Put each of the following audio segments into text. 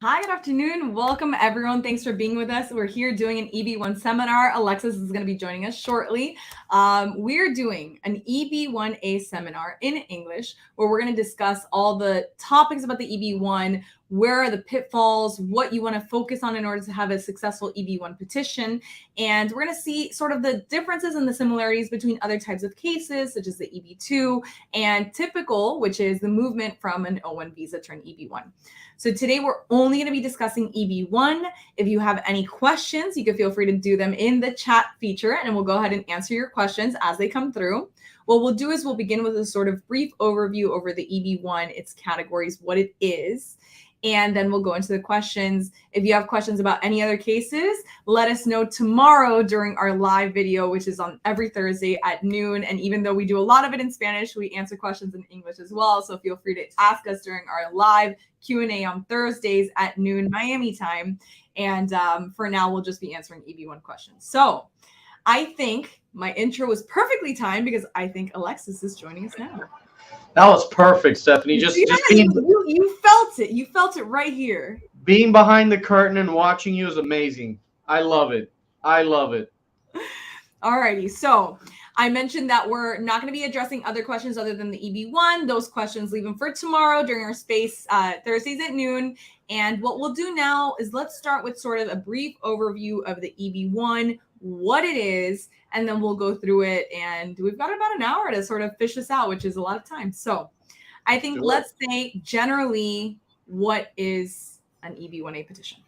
Hi, good afternoon. Welcome, everyone. Thanks for being with us. We're here doing an EB1 seminar. Alexis is going to be joining us shortly. We're doing an EB1A seminar in English where we're going to discuss all the topics about the EB1, where are the pitfalls, what you want to focus on in order to have a successful EB1 petition. And we're going to see sort of the differences and the similarities between other types of cases, such as the EB2 and typical, which is the movement from an O1 visa to an EB1. So today we're only going to be discussing EB1. If you have any questions, you can feel free to do them in the chat feature, and we'll go ahead and answer your questions as they come through. What we'll do is we'll begin with a sort of brief overview over the EB1, its categories, what it is, and then we'll go into the questions. If you have questions about any other cases, let us know tomorrow during our live video, which is on every Thursday at noon. And even though we do a lot of it in Spanish, we answer questions in English as well. So feel free to ask us during our live Q&A on Thursdays at noon Miami time. And for now, we'll just be answering EB1 questions. So I think my intro was perfectly timed because I think Alexis is joining us now. That was perfect, Stephanie. Just being, you felt it. You felt it right here. Being behind the curtain and watching you is amazing. I love it. I love it. Alrighty, so I mentioned that we're not going to be addressing other questions other than the EB1. Those questions leave them for tomorrow during our space Thursdays at noon. And what we'll do now is let's start with sort of a brief overview of the EB1, what it is, and then we'll go through it. And we've got about an hour to sort of fish this out, which is a lot of time. So I think let's say generally, what is an EB1A petition?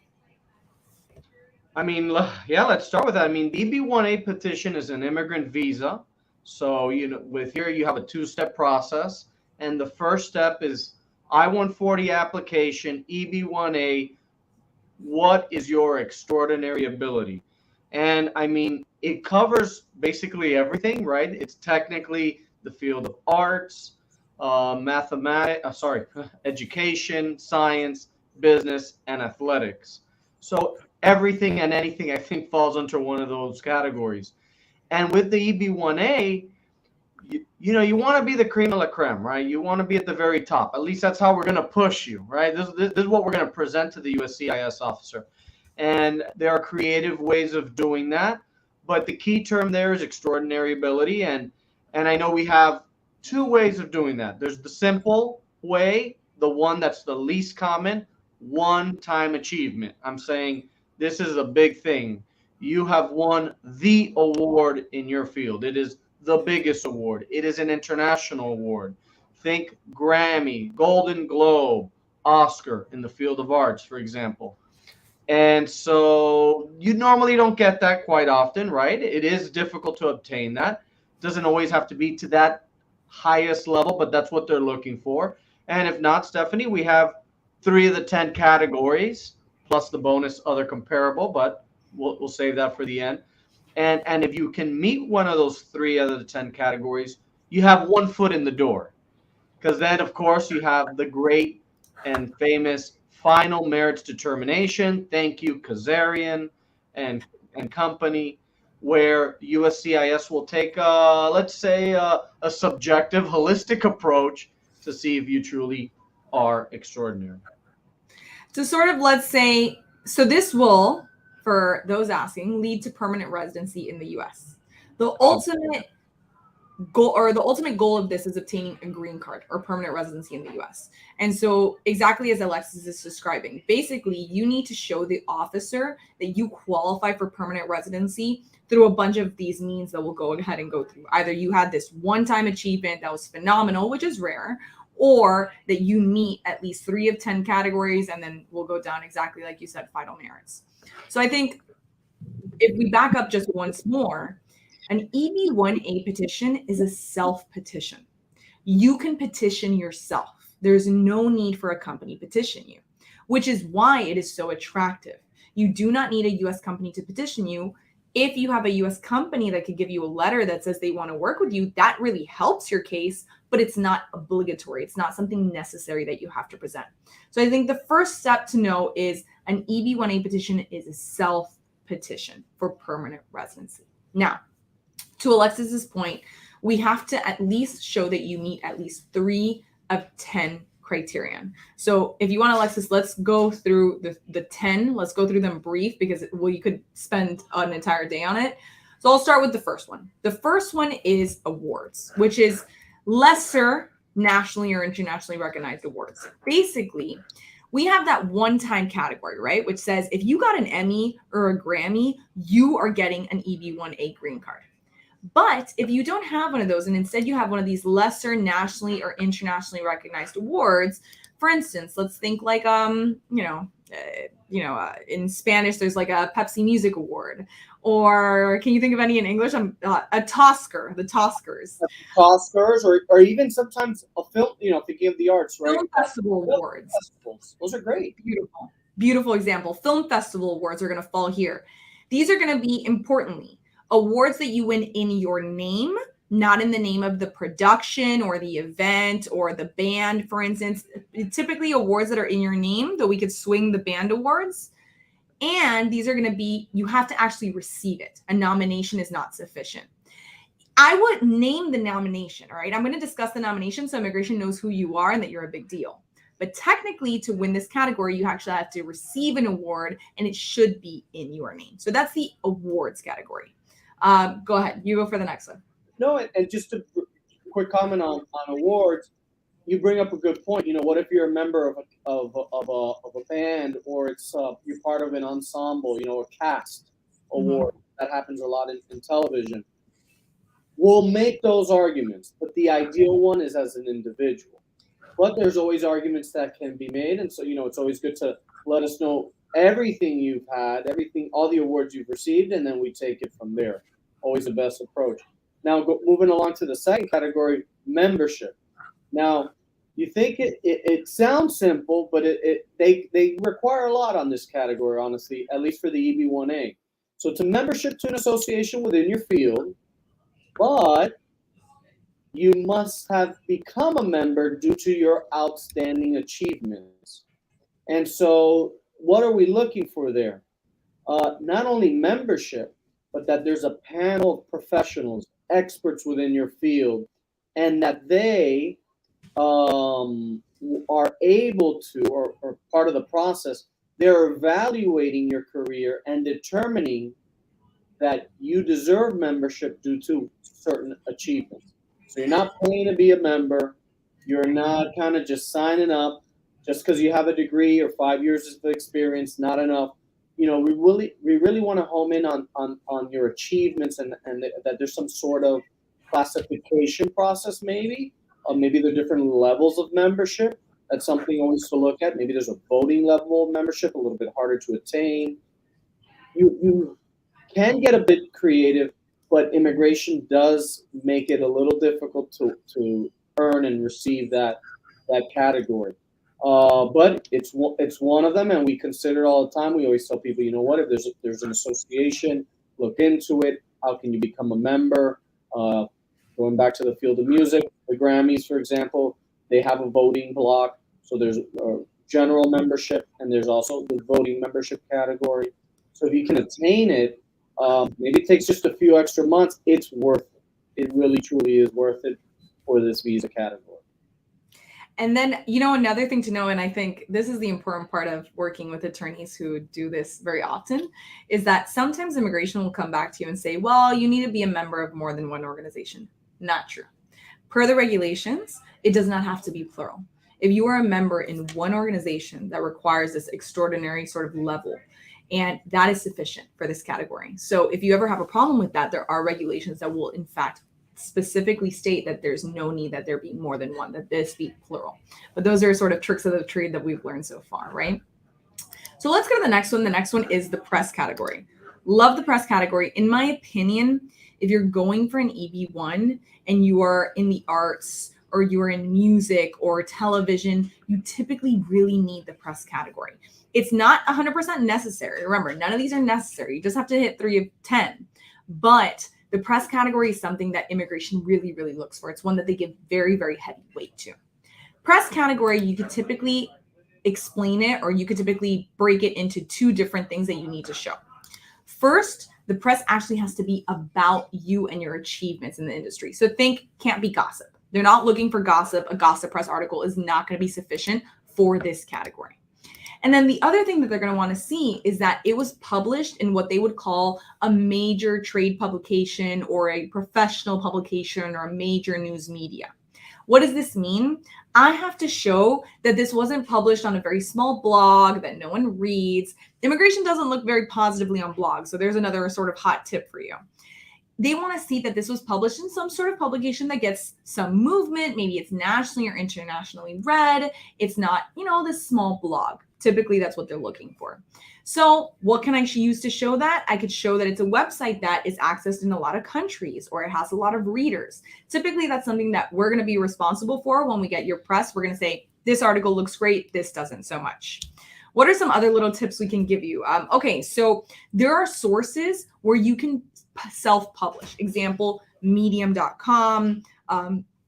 I mean, yeah, let's start with that. I mean, the EB1A petition is an immigrant visa. So, with here you have a two-step process. And the first step is I-140 application, EB1A, what is your extraordinary ability? And I mean, it covers basically everything, right? It's technically the field of arts, education, science, business, and athletics. So everything and anything, I think, falls under one of those categories. And with the EB1A, you want to be the cream of la creme, right? You want to be at the very top. At least that's how we're going to push you, right? This is what we're going to present to the USCIS officer. And there are creative ways of doing that. But the key term there is extraordinary ability. And I know we have two ways of doing that. There's the simple way, the one that's the least common, one-time achievement. I'm saying this is a big thing. You have won the award in your field. It is the biggest award. It is an international award. Think Grammy, Golden Globe, Oscar in the field of arts, for example. And so you normally don't get that quite often, right? It is difficult to obtain that. Doesn't always have to be to that highest level, but that's what they're looking for. And if not, Stephanie, we have 3 of the 10 categories, plus the bonus other comparable, but we'll save that for the end. And if you can meet one of those 3 out of the 10 categories, you have 1 foot in the door. Because then, of course, you have the great and famous final merits determination. Thank you, Kazarian and company, where USCIS will take, let's say, a subjective, holistic approach to see if you truly are extraordinary. So sort of, let's say, so this will, for those asking, lead to permanent residency in the U.S. The ultimate goal of this is obtaining a green card or permanent residency in the U.S. And so exactly as Alexis is describing, basically you need to show the officer that you qualify for permanent residency through a bunch of these means that we'll go ahead and go through. Either you had this one-time achievement that was phenomenal, which is rare, or that you meet at least 3 of 10 categories, and then we'll go down exactly like you said, final merits. So I think if we back up just once more, an EB1A petition is a self-petition. You can petition yourself. There's no need for a company to petition you, which is why it is so attractive. You do not need a U.S. company to petition you. If you have a U.S. company that could give you a letter that says they want to work with you, that really helps your case, but it's not obligatory. It's not something necessary that you have to present. So I think the first step to know is an EB1A petition is a self-petition for permanent residency. Now, to Alexis's point, we have to at least show that you meet at least 3 of 10 criterion. So if you want, Alexis, let's go through the 10. Let's go through them brief because, well, you could spend an entire day on it. So I'll start with the first one. The first one is awards, which is lesser nationally or internationally recognized awards. Basically, we have that one-time category, right? Which says if you got an Emmy or a Grammy, you are getting an EB1A green card. But if you don't have one of those and instead you have one of these lesser nationally or internationally recognized awards, for instance, let's think like in Spanish there's like a Pepsi Music Award, or can you think of any in English? A Tosker, the Toskers. Oscars, or even sometimes a film, thinking of the arts, right? Film Festival Awards. Festivals. Those are great. Beautiful example. Film Festival Awards are going to fall here. These are going to be, importantly, awards that you win in your name, not in the name of the production or the event or the band, for instance. Typically awards that are in your name, though we could swing the band awards. And these are going to be, you have to actually receive it. A nomination is not sufficient. I would name the nomination, all right? I'm going to discuss the nomination so immigration knows who you are and that you're a big deal. But technically, to win this category, you actually have to receive an award, and it should be in your name. So that's the awards category. Go ahead. You go for the next one. No, and just a quick comment on awards. You bring up a good point. What if you're a member of a band, or it's you're part of an ensemble, a cast award. That happens a lot in television. We'll make those arguments, but the ideal one is as an individual. But there's always arguments that can be made, and so it's always good to let us know everything you've had, all the awards you've received, and then we take it from there. Always the best approach. Now, moving along to the second category, membership. Now, you think it sounds simple, but they require a lot on this category, honestly, at least for the EB1A. So to membership to an association within your field, but you must have become a member due to your outstanding achievements. And so what are we looking for there? Not only membership, but that there's a panel of professionals, experts within your field, and that they are able to, or part of the process, they're evaluating your career and determining that you deserve membership due to certain achievements. So you're not paying to be a member. You're not kind of just signing up just because you have a degree or 5 years of experience, not enough. We really want to home in on your achievements and that there's some sort of classification process maybe. Maybe there are different levels of membership. That's something always to look at. Maybe there's a voting level of membership, a little bit harder to attain. You can get a bit creative, but immigration does make it a little difficult to earn and receive that category. But it's one of them, and we consider it all the time. We always tell people, if there's an association, look into it. How can you become a member? Going back to the field of music, the Grammys, for example, they have a voting block. So there's a general membership, and there's also the voting membership category. So if you can attain it, maybe it takes just a few extra months. It's worth it. It really, truly is worth it for this visa category. And then, another thing to know, and I think this is the important part of working with attorneys who do this very often, is that sometimes immigration will come back to you and say, well, you need to be a member of more than one organization. Not true. Per the regulations, it does not have to be plural. If you are a member in one organization that requires this extraordinary sort of level, and that is sufficient for this category. So if you ever have a problem with that, there are regulations that will, in fact, specifically state that there's no need that there be more than one, that this be plural. But those are sort of tricks of the trade that we've learned so far, right? So let's go to the next one. The next one is the press category. Love the press category. In my opinion, if you're going for an EB1 and you are in the arts or you are in music or television, you typically really need the press category. It's not 100% necessary. Remember, none of these are necessary. You just have to hit 3 of 10. But the press category is something that immigration really, really looks for. It's one that they give very, very heavy weight to. Press category, you could typically explain it, or you could typically break it into 2 different things that you need to show. First, the press actually has to be about you and your achievements in the industry. So think can't be gossip. They're not looking for gossip. A gossip press article is not going to be sufficient for this category. And then the other thing that they're going to want to see is that it was published in what they would call a major trade publication or a professional publication or a major news media. What does this mean? I have to show that this wasn't published on a very small blog that no one reads. Immigration doesn't look very positively on blogs, so there's another sort of hot tip for you. They want to see that this was published in some sort of publication that gets some movement. Maybe it's nationally or internationally read. It's not, this small blog. Typically, that's what they're looking for. So what can I use to show that? I could show that it's a website that is accessed in a lot of countries or it has a lot of readers. Typically, that's something that we're going to be responsible for when we get your press. We're going to say, this article looks great. This doesn't so much. What are some other little tips we can give you? Okay, so there are sources where you can self-publish. Example, medium.com,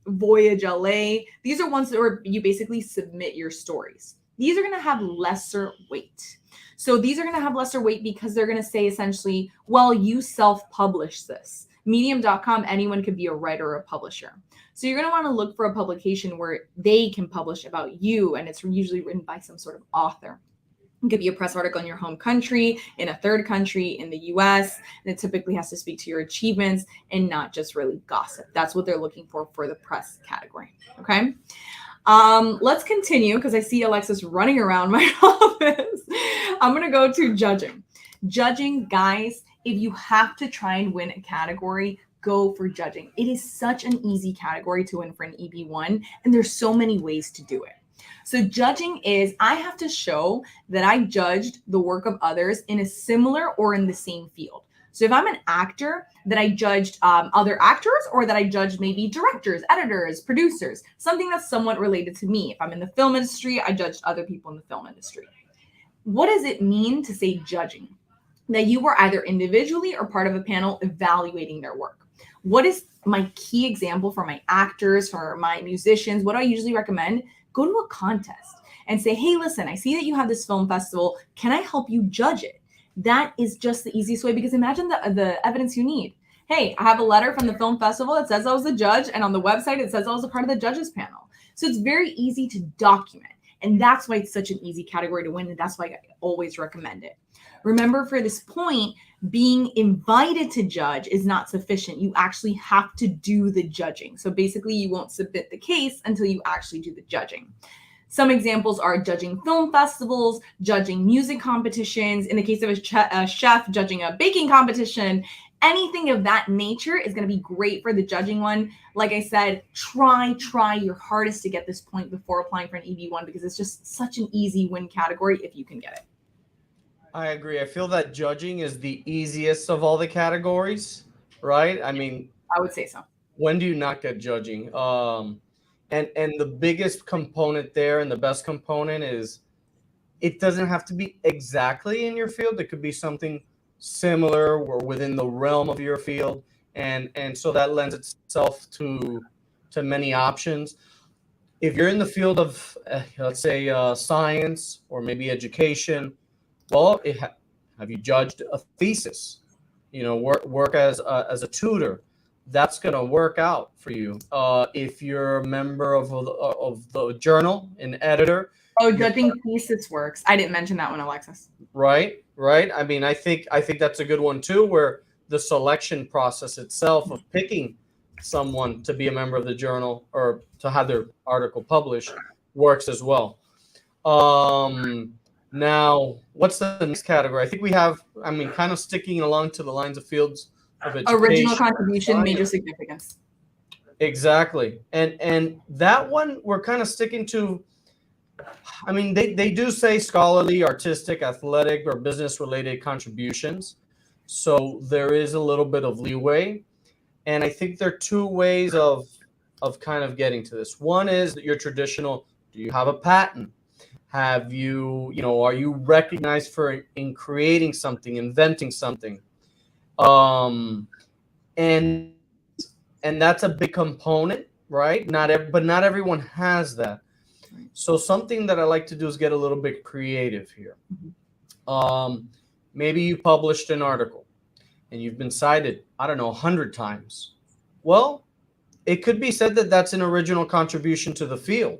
Voyage LA. These are ones where you basically submit your stories. These are going to have lesser weight. So these are going to have lesser weight because they're going to say essentially, well, you self-publish this. Medium.com, anyone could be a writer or a publisher. So you're going to want to look for a publication where they can publish about you, and it's usually written by some sort of author. It could be a press article in your home country, in a third country, in the US, and it typically has to speak to your achievements and not just really gossip. That's what they're looking for the press category, okay? Let's continue because I see Alexis running around my office. I'm going to go to judging. Judging, guys, if you have to try and win a category, go for judging. It is such an easy category to win for an EB1, and there's so many ways to do it. So judging is I have to show that I judged the work of others in a similar or in the same field. So if I'm an actor, that I judged other actors, or that I judged maybe directors, editors, producers, something that's somewhat related to me. If I'm in the film industry, I judged other people in the film industry. What does it mean to say judging? That you were either individually or part of a panel evaluating their work. What is my key example for my actors, for my musicians? What do I usually recommend? Go to a contest and say, hey, listen, I see that you have this film festival. Can I help you judge it? That is just the easiest way, because imagine the evidence you need. Hey, I have a letter from the film festival that says I was the judge, and on the website it says I was a part of the judges panel. So it's very easy to document, and that's why it's such an easy category to win, and that's why I always recommend it. Remember, for this point, being invited to judge is not sufficient. You actually have to do the judging. So basically, you won't submit the case until you actually do the judging. Some examples are judging film festivals, judging music competitions. In the case of a chef, judging a baking competition. Anything of that nature is going to be great for the judging one. Like I said, try your hardest to get this point before applying for an EB1, because it's just such an easy win category if you can get it. I agree. I feel that judging is the easiest of all the categories, right? I mean, I would say so. When do you not get judging? And the biggest component there, and the best component, is it doesn't have to be exactly in your field. It could be something similar or within the realm of your field, and so that lends itself to many options. If you're in the field of let's say science or maybe education, well, have you judged a thesis? Work as a tutor. That's going to work out for you. If you're a member of the journal, an editor. Oh, judging thesis works. I didn't mention that one, Alexis. Right. I mean, I think that's a good one too, where the selection process itself of picking someone to be a member of the journal or to have their article published works as well. Now, what's the next category? I think we have, kind of sticking along to the lines of fields of education. Original contribution, major significance. Exactly. And that one we're kind of sticking to. They do say scholarly, artistic, athletic, or business-related contributions. So there is a little bit of leeway. And I think there are two ways of kind of getting to this. One is your traditional, do you have a patent? Have you, are you recognized in creating something, inventing something? And that's a big component, right? But not everyone has that. So something that I like to do is get a little bit creative here. Maybe you published an article and you've been cited, 100 times. Well, it could be said that that's an original contribution to the field.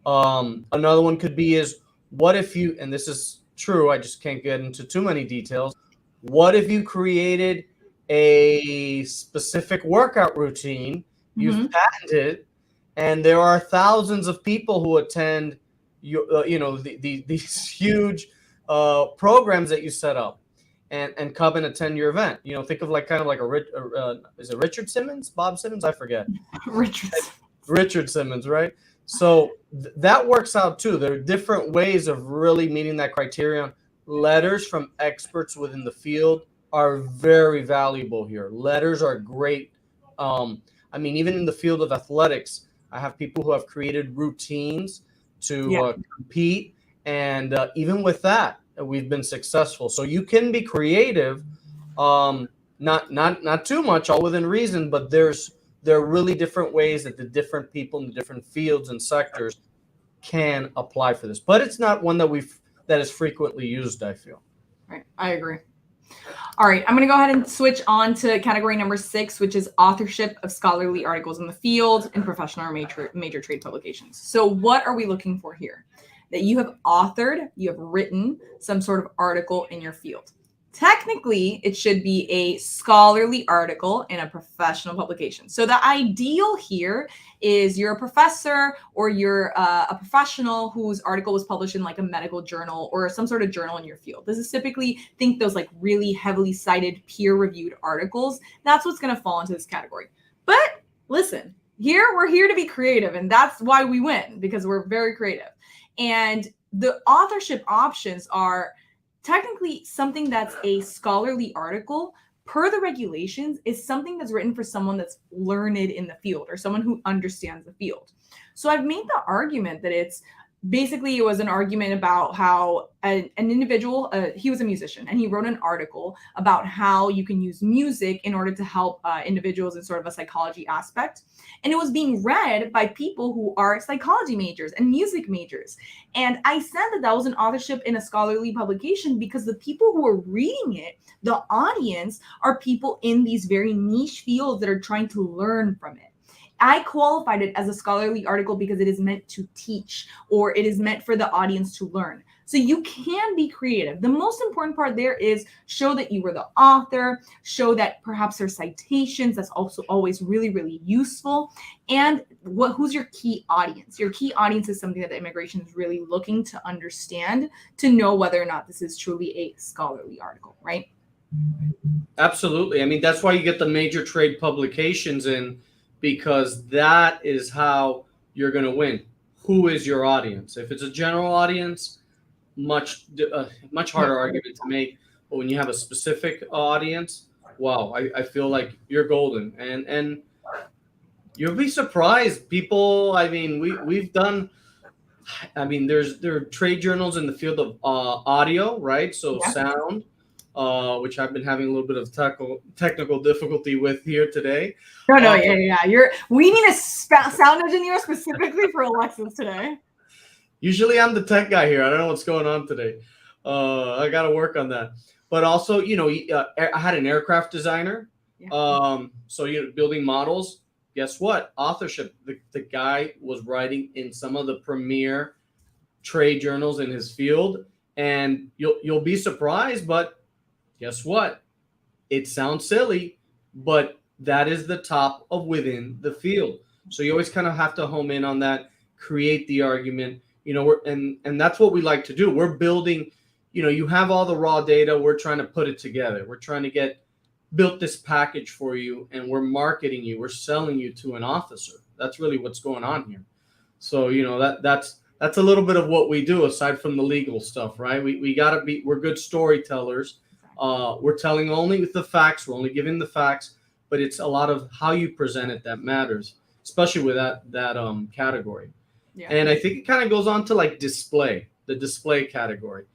Another one could be is, what if you, and this is true, I just can't get into too many details. What if you created a specific workout routine, you've patented, and there are thousands of people who attend these huge programs that you set up and come and attend your event. Think of like kind of like is it Richard Simmons, Bob Simmons? I forget. Richard Simmons, right? So that works out too. There are different ways of really meeting that criterion. Letters from experts within the field are very valuable here. Letters are great. Even in the field of athletics, I have people who have created routines to compete. And even with that, we've been successful. So you can be creative, not too much, all within reason, but there are really different ways that the different people in the different fields and sectors can apply for this. But it's not one that is frequently used, I feel. Right. I agree. All right. I'm going to go ahead and switch on to category number 6, which is authorship of scholarly articles in the field in professional or major trade publications. So what are we looking for here? That you have authored, you have written some sort of article in your field. Technically, it should be a scholarly article in a professional publication. So the ideal here is you're a professor or you're a professional whose article was published in like a medical journal or some sort of journal in your field. This is typically, think those like really heavily cited peer-reviewed articles. That's what's going to fall into this category. But listen, we're here to be creative, and that's why we win, because we're very creative. And the authorship options are technically something that's a scholarly article per the regulations is something that's written for someone that's learned in the field or someone who understands the field. So I've made the argument that it was an argument about how an individual, he was a musician, and he wrote an article about how you can use music in order to help individuals in sort of a psychology aspect. And it was being read by people who are psychology majors and music majors. And I said that was an authorship in a scholarly publication because the people who are reading it, the audience, are people in these very niche fields that are trying to learn from it. I qualified it as a scholarly article because it is meant to teach, or it is meant for the audience to learn. So you can be creative. The most important part there is show that you were the author, show that perhaps there's citations. That's also always really, really useful. And who's your key audience? Your key audience is something that the immigration is really looking to understand to know whether or not this is truly a scholarly article, right? Absolutely. I mean, that's why you get the major trade publications in, because that is how you're going to win. Who is your audience? If it's a general audience, much harder argument to make. But when you have a specific audience, wow, I feel like you're golden. And you'll be surprised. People, I mean, we've done, I mean, there are trade journals in the field of audio, right? So sound. Which I've been having a little bit of technical difficulty with here today. We need a sound engineer specifically for Alexis today. Usually I'm the tech guy here. I don't know what's going on today. I got to work on that. But also, I had an aircraft designer. So you're building models. Guess what? Authorship. The guy was writing in some of the premier trade journals in his field, and you'll be surprised, but guess what? It sounds silly, but that is the top of within the field. So you always kind of have to home in on that, create the argument, and that's what we like to do. We're building, you have all the raw data. We're trying to put it together. We're trying to built this package for you, and we're marketing you. We're selling you to an officer. That's really what's going on here. So, that's a little bit of what we do aside from the legal stuff, right? We're good storytellers. We're telling only with the facts. We're only giving the facts, but it's a lot of how you present it that matters, especially with that category. Yeah. And I think it kind of goes on to like the display category,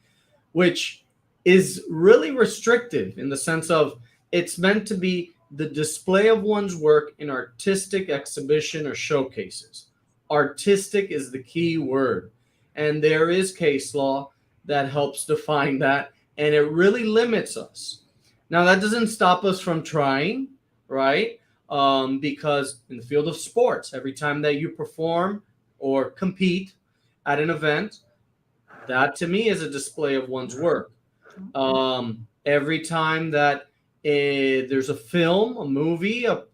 which is really restrictive in the sense of it's meant to be the display of one's work in artistic exhibition or showcases. Artistic is the key word, and there is case law that helps define that. And it really limits us. Now, that doesn't stop us from trying, right? because in the field of sports, every time that you perform or compete at an event, that to me is a display of one's work. Every time that there's a film, a movie, a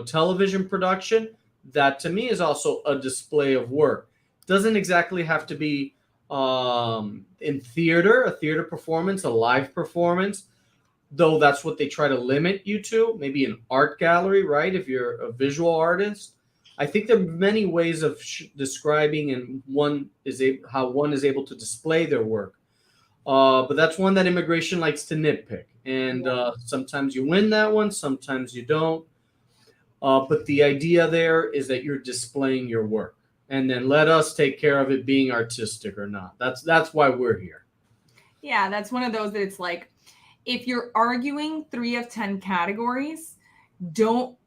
television production, that to me is also a display of work. Doesn't exactly have to be in theater, a theater performance, a live performance, though that's what they try to limit you to. Maybe an art gallery, right? If you're a visual artist. I think there are many ways of describing and how one is able to display their work. But that's one that immigration likes to nitpick. And sometimes you win that one, sometimes you don't. But the idea there is that you're displaying your work. And then let us take care of it being artistic or not. That's why we're here. Yeah, that's one of those that it's like, if you're arguing 3 of 10 categories, you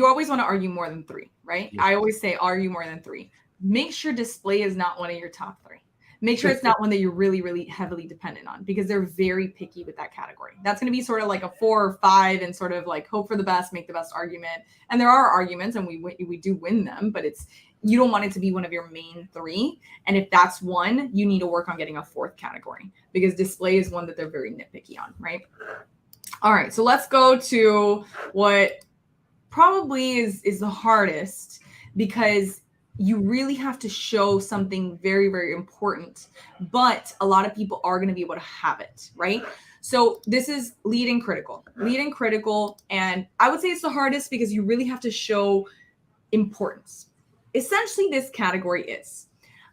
always want to argue more than 3, right? Yes. I always say argue more than 3. Make sure display is not one of your top 3. Make sure it's not one that you're really, really heavily dependent on, because they're very picky with that category. That's going to be sort of like a 4 or 5 and sort of like hope for the best, make the best argument. And there are arguments and we do win them, but you don't want it to be one of your main 3. And if that's one, you need to work on getting a 4th category, because display is one that they're very nitpicky on, right? All right, so let's go to what probably is the hardest, because you really have to show something very, very important, but a lot of people are going to be able to have it, right? So this is lead and critical. And I would say it's the hardest because you really have to show importance. Essentially, this category is,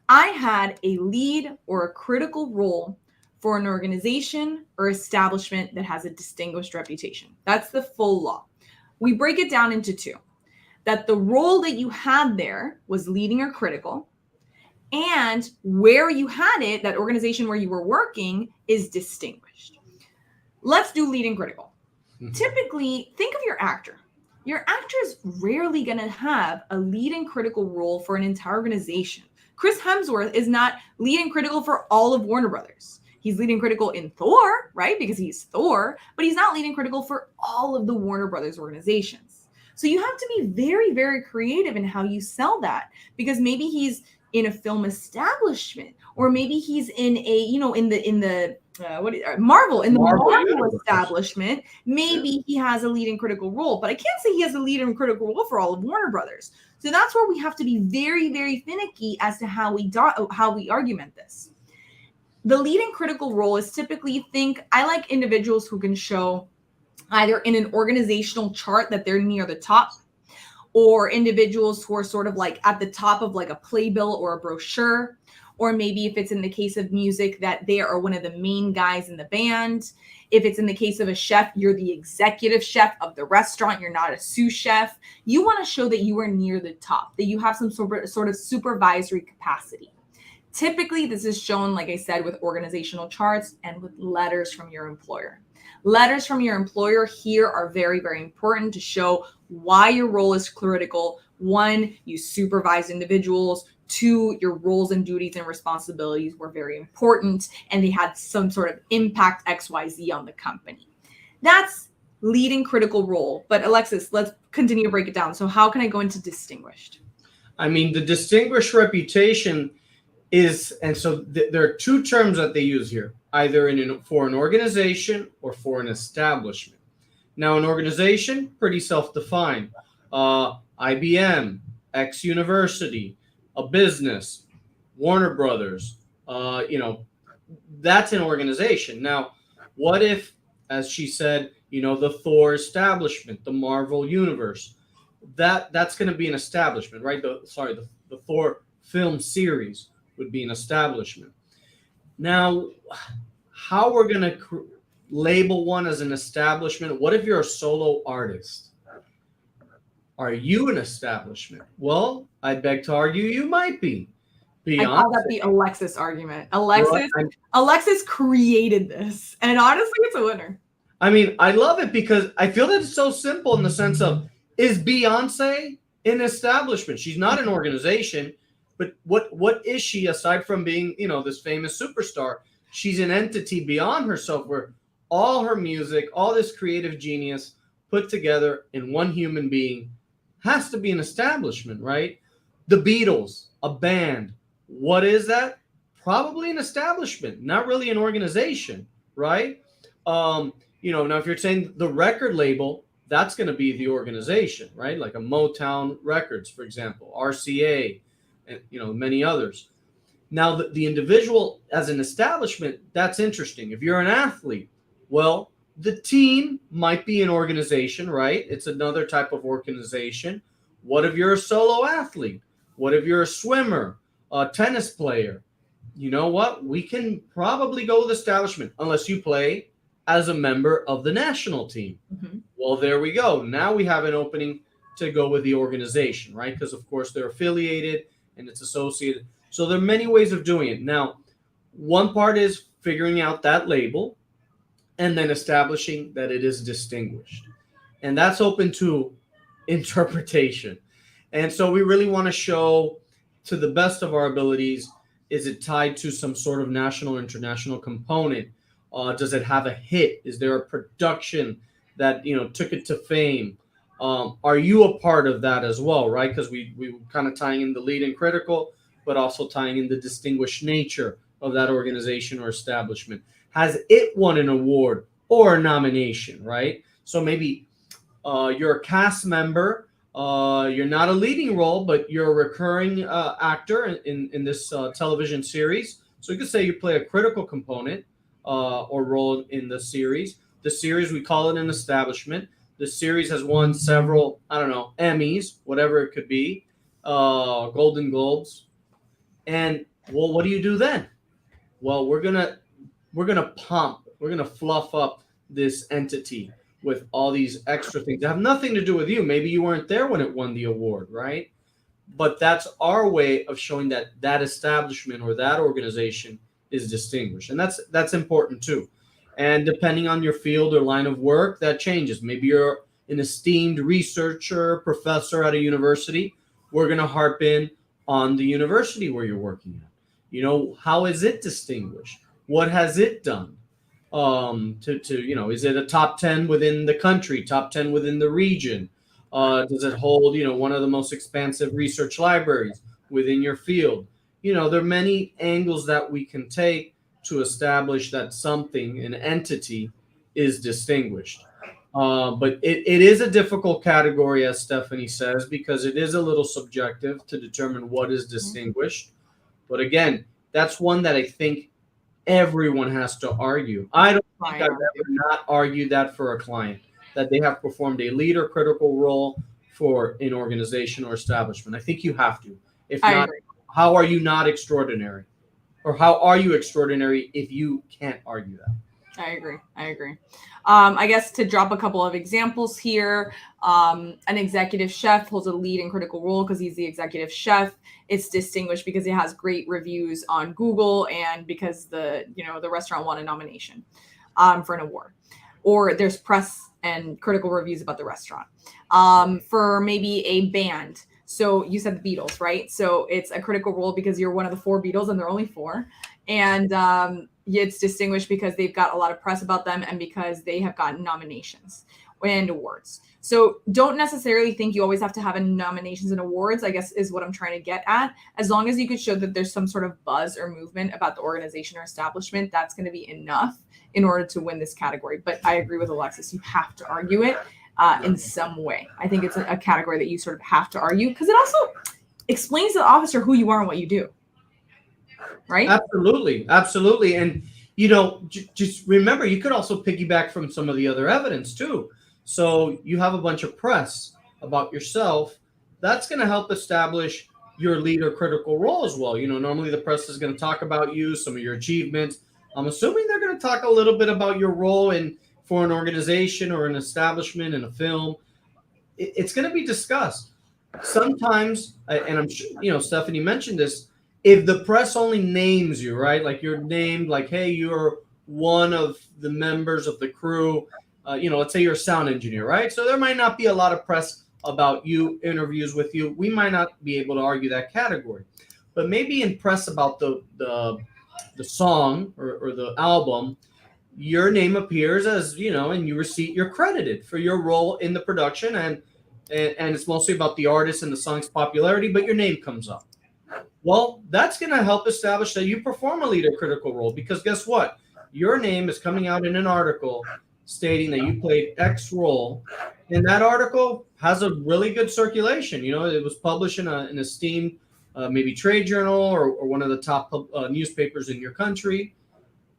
I had a lead or a critical role for an organization or establishment that has a distinguished reputation. That's the full law. We break it down into 2. That the role that you had there was leading or critical, and where you had it, that organization where you were working, is distinguished. Let's do lead and critical. Typically, think of your actor. Your actor is rarely going to have a lead and critical role for an entire organization. Chris Hemsworth is not lead and critical for all of Warner Brothers. He's lead and critical in Thor, right? Because he's Thor, but he's not lead and critical for all of the Warner Brothers organizations. So you have to be very, very creative in how you sell that, because maybe he's in a film establishment, or maybe he's in a, Marvel establishment. Maybe he has a lead and critical role, but I can't say he has a lead and critical role for all of Warner Brothers. So that's where we have to be very, very finicky as to how we argument this. The lead and critical role is typically, I like individuals who can show either in an organizational chart that they're near the top, or individuals who are sort of like at the top of like a playbill or a brochure, or maybe if it's in the case of music that they are one of the main guys in the band. If it's in the case of a chef, you're the executive chef of the restaurant, you're not a sous chef. You want to show that you are near the top, that you have some sort of supervisory capacity. Typically, this is shown, like I said, with organizational charts and with letters from your employer. Letters from your employer here are very, very important to show why your role is critical. 1, you supervise individuals. 2, your roles and duties and responsibilities were very important, and they had some sort of impact XYZ on the company. That's lead and critical role. But Alexis, let's continue to break it down. So how can I go into distinguished? I mean, the distinguished reputation is, and so there are 2 terms that they use here, either for an organization or for an establishment. Now, an organization, pretty self-defined. IBM, X University, a business, Warner Brothers, that's an organization. Now, what if, as she said, the Thor establishment, the Marvel universe, that's going to be an establishment, right? The Thor film series would be an establishment. Now, how we're going to label one as an establishment? What if you're a solo artist? Are you an establishment? Well, I beg to argue you might be. Beyonce. I call that the Alexis argument. Alexis created this, and honestly, it's a winner. I mean, I love it because I feel that it's so simple in the sense of, is Beyonce an establishment? She's not an organization, but what is she aside from being, this famous superstar? She's an entity beyond herself, where all her music, all this creative genius put together in one human being has to be an establishment, right? The Beatles, a band. What is that? Probably an establishment, not really an organization, right? Now if you're saying the record label, that's going to be the organization, right? Like a Motown Records, for example, RCA, and many others. Now the individual as an establishment, that's interesting. If you're an athlete, well, the team might be an organization, right? It's another type of organization. What if you're a solo athlete? What if you're a swimmer, a tennis player? You know what? We can probably go with establishment unless you play as a member of the national team. Mm-hmm. Well, there we go. Now we have an opening to go with the organization, right? Because, of course, they're affiliated and it's associated. So there are many ways of doing it. Now, one part is figuring out that label and then establishing that it is distinguished. And that's open to interpretation. And so we really want to show to the best of our abilities, is it tied to some sort of national or international component? Does it have a hit? Is there a production that took it to fame? Are you a part of that as well, right? Because we kind of tying in the lead and critical, but also tying in the distinguished nature of that organization or establishment. Has it won an award or a nomination, right? So maybe you're a cast member. You're not a leading role, but you're a recurring actor in this television series. So you could say you play a critical component or role in the series. The series, we call it an establishment. The series has won several, Emmys, whatever it could be, Golden Globes. And well, what do you do then? Well, we're gonna fluff up this entity with all these extra things that have nothing to do with you. Maybe you weren't there when it won the award, right? But that's our way of showing that that establishment or that organization is distinguished. And that's important too. And depending on your field or line of work, that changes. Maybe you're an esteemed researcher, professor at a university. We're going to harp in on the university where you're working at. How is it distinguished? What has it done? Is it a top 10 within the country, top 10 within the region? Does it hold, one of the most expansive research libraries within your field? There are many angles that we can take to establish that something, an entity, is distinguished. But it is a difficult category, as Stephanie says, because it is a little subjective to determine what is distinguished. But again, that's one that I think everyone has to argue. I don't think I've ever not argued that for a client, that they have performed a lead or critical role for an organization or establishment. I think you have to. If not, how are you not extraordinary? Or how are you extraordinary if you can't argue that? I agree. I guess to drop a couple of examples here, an executive chef holds a lead and critical role because he's the executive chef. It's distinguished because it has great reviews on Google and because the restaurant won a nomination for an award. Or there's press and critical reviews about the restaurant. For maybe a band. So you said the Beatles, right? So it's a critical role because you're one of the 4 Beatles and there are only 4. And it's distinguished because they've got a lot of press about them and because they have gotten nominations and awards. So don't necessarily think you always have to have a nominations and awards, I guess is what I'm trying to get at. As long as you could show that there's some sort of buzz or movement about the organization or establishment, that's going to be enough in order to win this category. But I agree with Alexis. You have to argue it in some way. I think it's a category that you sort of have to argue because it also explains to the officer who you are and what you do. Right? Absolutely. And, just remember, you could also piggyback from some of the other evidence too. So you have a bunch of press about yourself. That's going to help establish your lead or critical role as well. Normally the press is going to talk about you, some of your achievements. I'm assuming they're going to talk a little bit about your role for an organization or an establishment in a film. It's going to be discussed. Sometimes, and I'm sure, Stephanie mentioned this, if the press only names you, right? Like you're named like, hey, you're one of the members of the crew, let's say you're a sound engineer, right? So there might not be a lot of press about you, interviews with you. We might not be able to argue that category. But maybe in press about the song or the album, your name appears as, and you're credited for your role in the production. And and it's mostly about the artist and the song's popularity, but your name comes up. Well, that's going to help establish that you perform a leader critical role, because guess what? Your name is coming out in an article stating that you played X role, and that article has a really good circulation. You know, it was published in an esteemed maybe trade journal or one of the top newspapers in your country,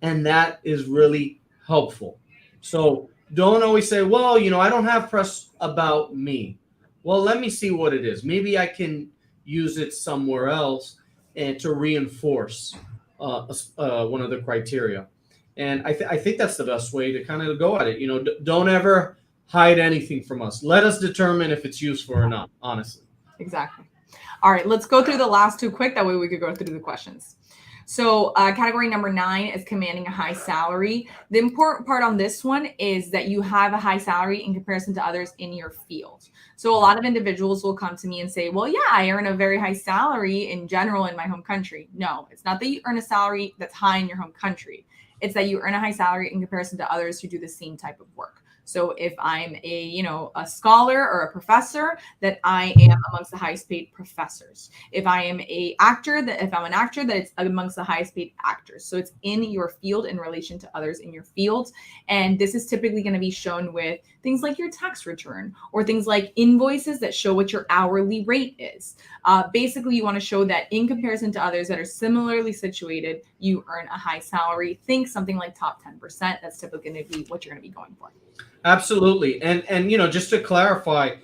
and that is really helpful. So don't always say, well, you know, I don't have press about me. Well, let me see what it is. Maybe I can use it somewhere else and to reinforce one of the criteria. And I think that's the best way to kind of go at it. You know, don't ever hide anything from us. Let us determine if it's useful or not, honestly. Exactly. All right, let's go through the last two quick. That way we could go through the questions. So category number 9 is commanding a high salary. The important part on this one is that you have a high salary in comparison to others in your field. So a lot of individuals will come to me and say, well, yeah, I earn a very high salary in general in my home country. No, it's not that you earn a salary that's high in your home country. It's that you earn a high salary in comparison to others who do the same type of work. So if I'm a scholar or a professor, that I am amongst the highest paid professors. If I am if I'm an actor, that it's amongst the highest paid actors. So it's in your field in relation to others in your field. And this is typically going to be shown with things like your tax return or things like invoices that show what your hourly rate is. Basically, you want to show that in comparison to others that are similarly situated, you earn a high salary. Think something like top 10%. That's typically going to be what you're going to be going for. Absolutely. And you know, just to clarify,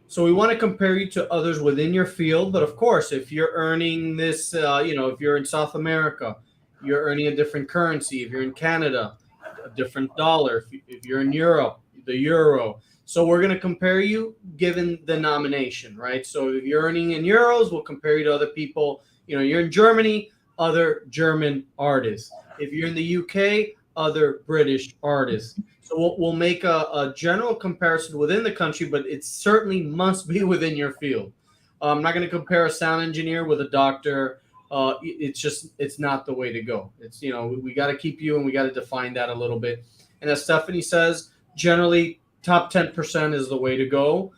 so we want to compare you to others within your field. But of course, if you're earning this, if you're in South America, you're earning a different currency. If you're in Canada, a different dollar. If you're in Europe, the euro. So we're going to compare you given the nomination, right? So if you're earning in euros, we'll compare you to other people. You know, you're in Germany, other German artists. If you're in the UK, other British artists. So we'll make a general comparison within the country, but it certainly must be within your field. I'm not going to compare a sound engineer with a doctor. It's not the way to go. It's, you know, we got to keep you, and we got to define that a little bit. And as Stephanie says, generally top 10% is the way to go.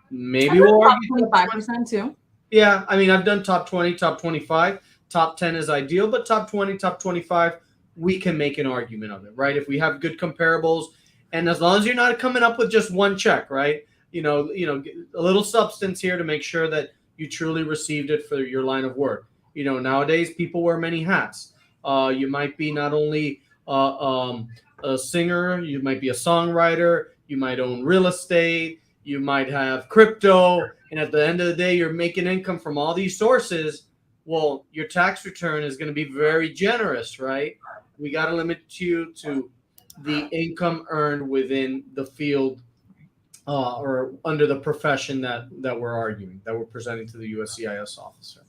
Maybe we'll argue 25% too. Yeah, I mean, I've done top 20, top 25. Top 10 is ideal, but top 20, top 25, we can make an argument of it, right? If we have good comparables, and as long as you're not coming up with just one check, right? You know, a little substance here to make sure that you truly received it for your line of work. You know, nowadays people wear many hats. You might be not only a singer, you might be a songwriter, you might own real estate, you might have crypto, and at the end of the day, you're making income from all these sources. Well, your tax return is going to be very generous, right? We got to limit you to the income earned within the field or under the profession that we're presenting to the USCIS officer.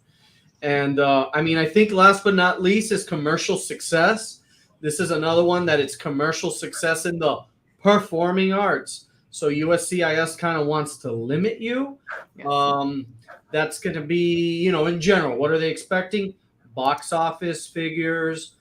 And I mean, I think last but not least is commercial success. This is another one that it's commercial success in the performing arts. So USCIS kind of wants to limit you. That's going to be, you know, in general, what are they expecting? Box office figures,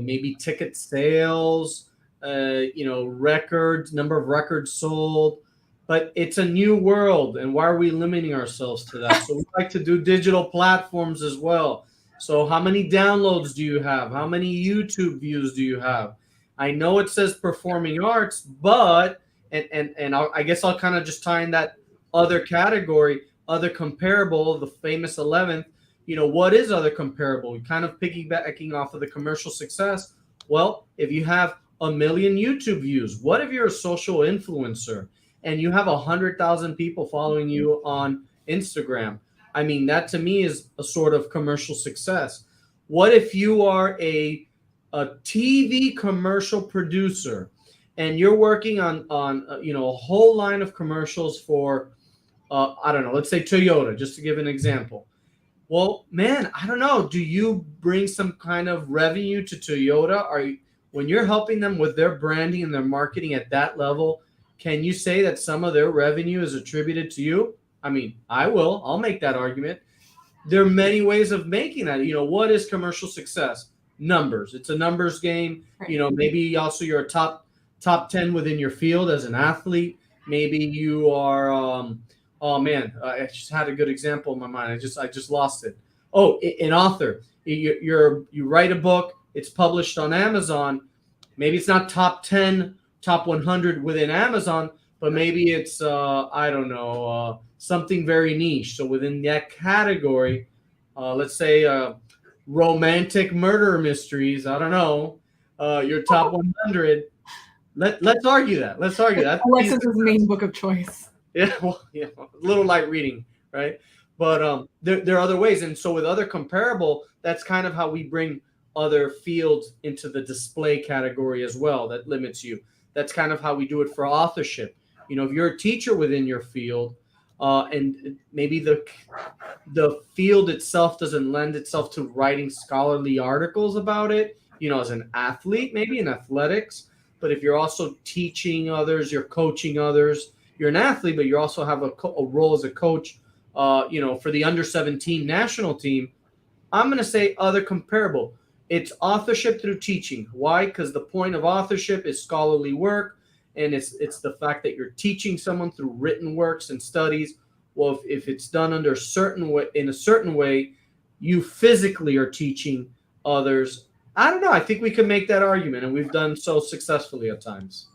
maybe ticket sales, records, number of records sold. But it's a new world, and why are we limiting ourselves to that? So we like to do digital platforms as well. So how many downloads do you have? How many YouTube views do you have? I know it says performing arts, but I guess I'll kind of just tie in that other category, other comparable, the famous 11th. You know, what is other comparable? We kind of piggybacking off of the commercial success. Well, if you have 1 million YouTube views, what if you're a social influencer and you have 100,000 people following you on Instagram? I mean, that to me is a sort of commercial success. What if you are a TV commercial producer and you're working on a whole line of commercials for I don't know, let's say Toyota, just to give an example. Well, man, I don't know. Do you bring some kind of revenue to Toyota? When you're helping them with their branding and their marketing at that level, can you say that some of their revenue is attributed to you? I mean, I'll make that argument. There are many ways of making that. You know, what is commercial success? Numbers. It's a numbers game. Right. You know, maybe also you're a top 10 within your field as an athlete. Maybe you are Oh man, I just had a good example in my mind. I just lost it. Oh, an author. You write a book. It's published on Amazon. Maybe it's not top 10, top 100 within Amazon, but maybe it's I don't know, something very niche. So within that category, let's say romantic murder mysteries. I don't know. Your top 100. Let's argue that. Let's argue that. Alexis's main book of choice. Yeah, well, yeah, a little light reading, right? But there are other ways, and so with other comparable, that's kind of how we bring other fields into the display category as well. That limits you. That's kind of how we do it for authorship. You know, if you're a teacher within your field, and maybe the field itself doesn't lend itself to writing scholarly articles about it. You know, as an athlete, maybe in athletics, but if you're also teaching others, you're coaching others. You're an athlete, but you also have a role as a coach, you know, for the under-17 national team. I'm going to say other comparable. It's authorship through teaching. Why? Because the point of authorship is scholarly work, and it's the fact that you're teaching someone through written works and studies. Well, if it's done under a certain way, in a certain way, you physically are teaching others. I don't know. I think we can make that argument, and we've done so successfully at times.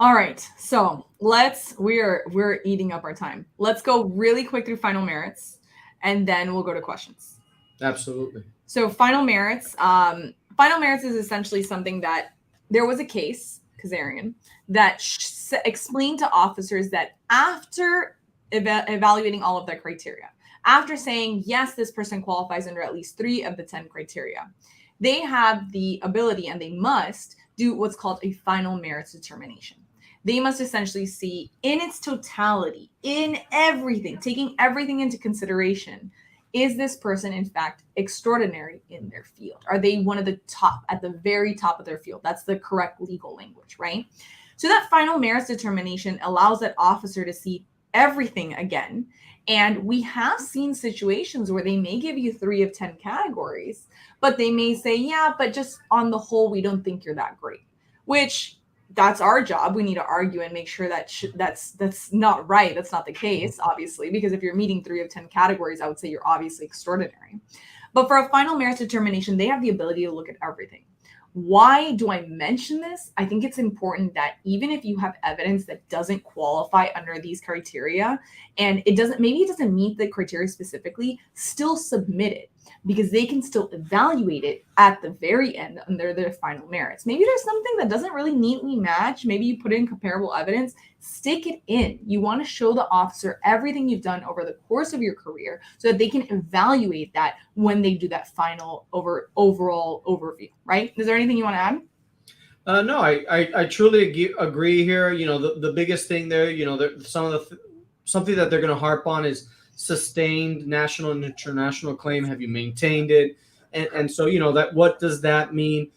All right, so we're eating up our time. Let's go really quick through final merits, and then we'll go to questions. Absolutely. So final merits is essentially something that there was a case, Kazarian, that explained to officers that after evaluating all of their criteria, after saying, yes, this person qualifies under at least 3 of the 10 criteria, they have the ability and they must do what's called a final merits determination. They must essentially see in its totality, in everything, taking everything into consideration, is this person, in fact, extraordinary in their field? Are they one of the top, at the very top of their field? That's the correct legal language, right? So that final merits determination allows that officer to see everything again. And we have seen situations where they may give you 3 of 10 categories, but they may say, yeah, but just on the whole, we don't think you're that great, which that's our job. We need to argue and make sure that that's not right. That's not the case, obviously, because if you're meeting 3 of 10 categories, I would say you're obviously extraordinary. But for a final merits determination, they have the ability to look at everything. Why do I mention this? I think it's important that even if you have evidence that doesn't qualify under these criteria, and maybe it doesn't meet the criteria specifically, still submit it, because they can still evaluate it at the very end under their final merits. Maybe there's something that doesn't really neatly match. Maybe you put in comparable evidence, stick it in. You want to show the officer everything you've done over the course of your career so that they can evaluate that when they do that final overall overview, right? Is there anything you want to add? No, I truly agree here. You know, the biggest thing there, you know, something that they're going to harp on is sustained national and international claim. Have you maintained it? And so, you know, that what does that mean?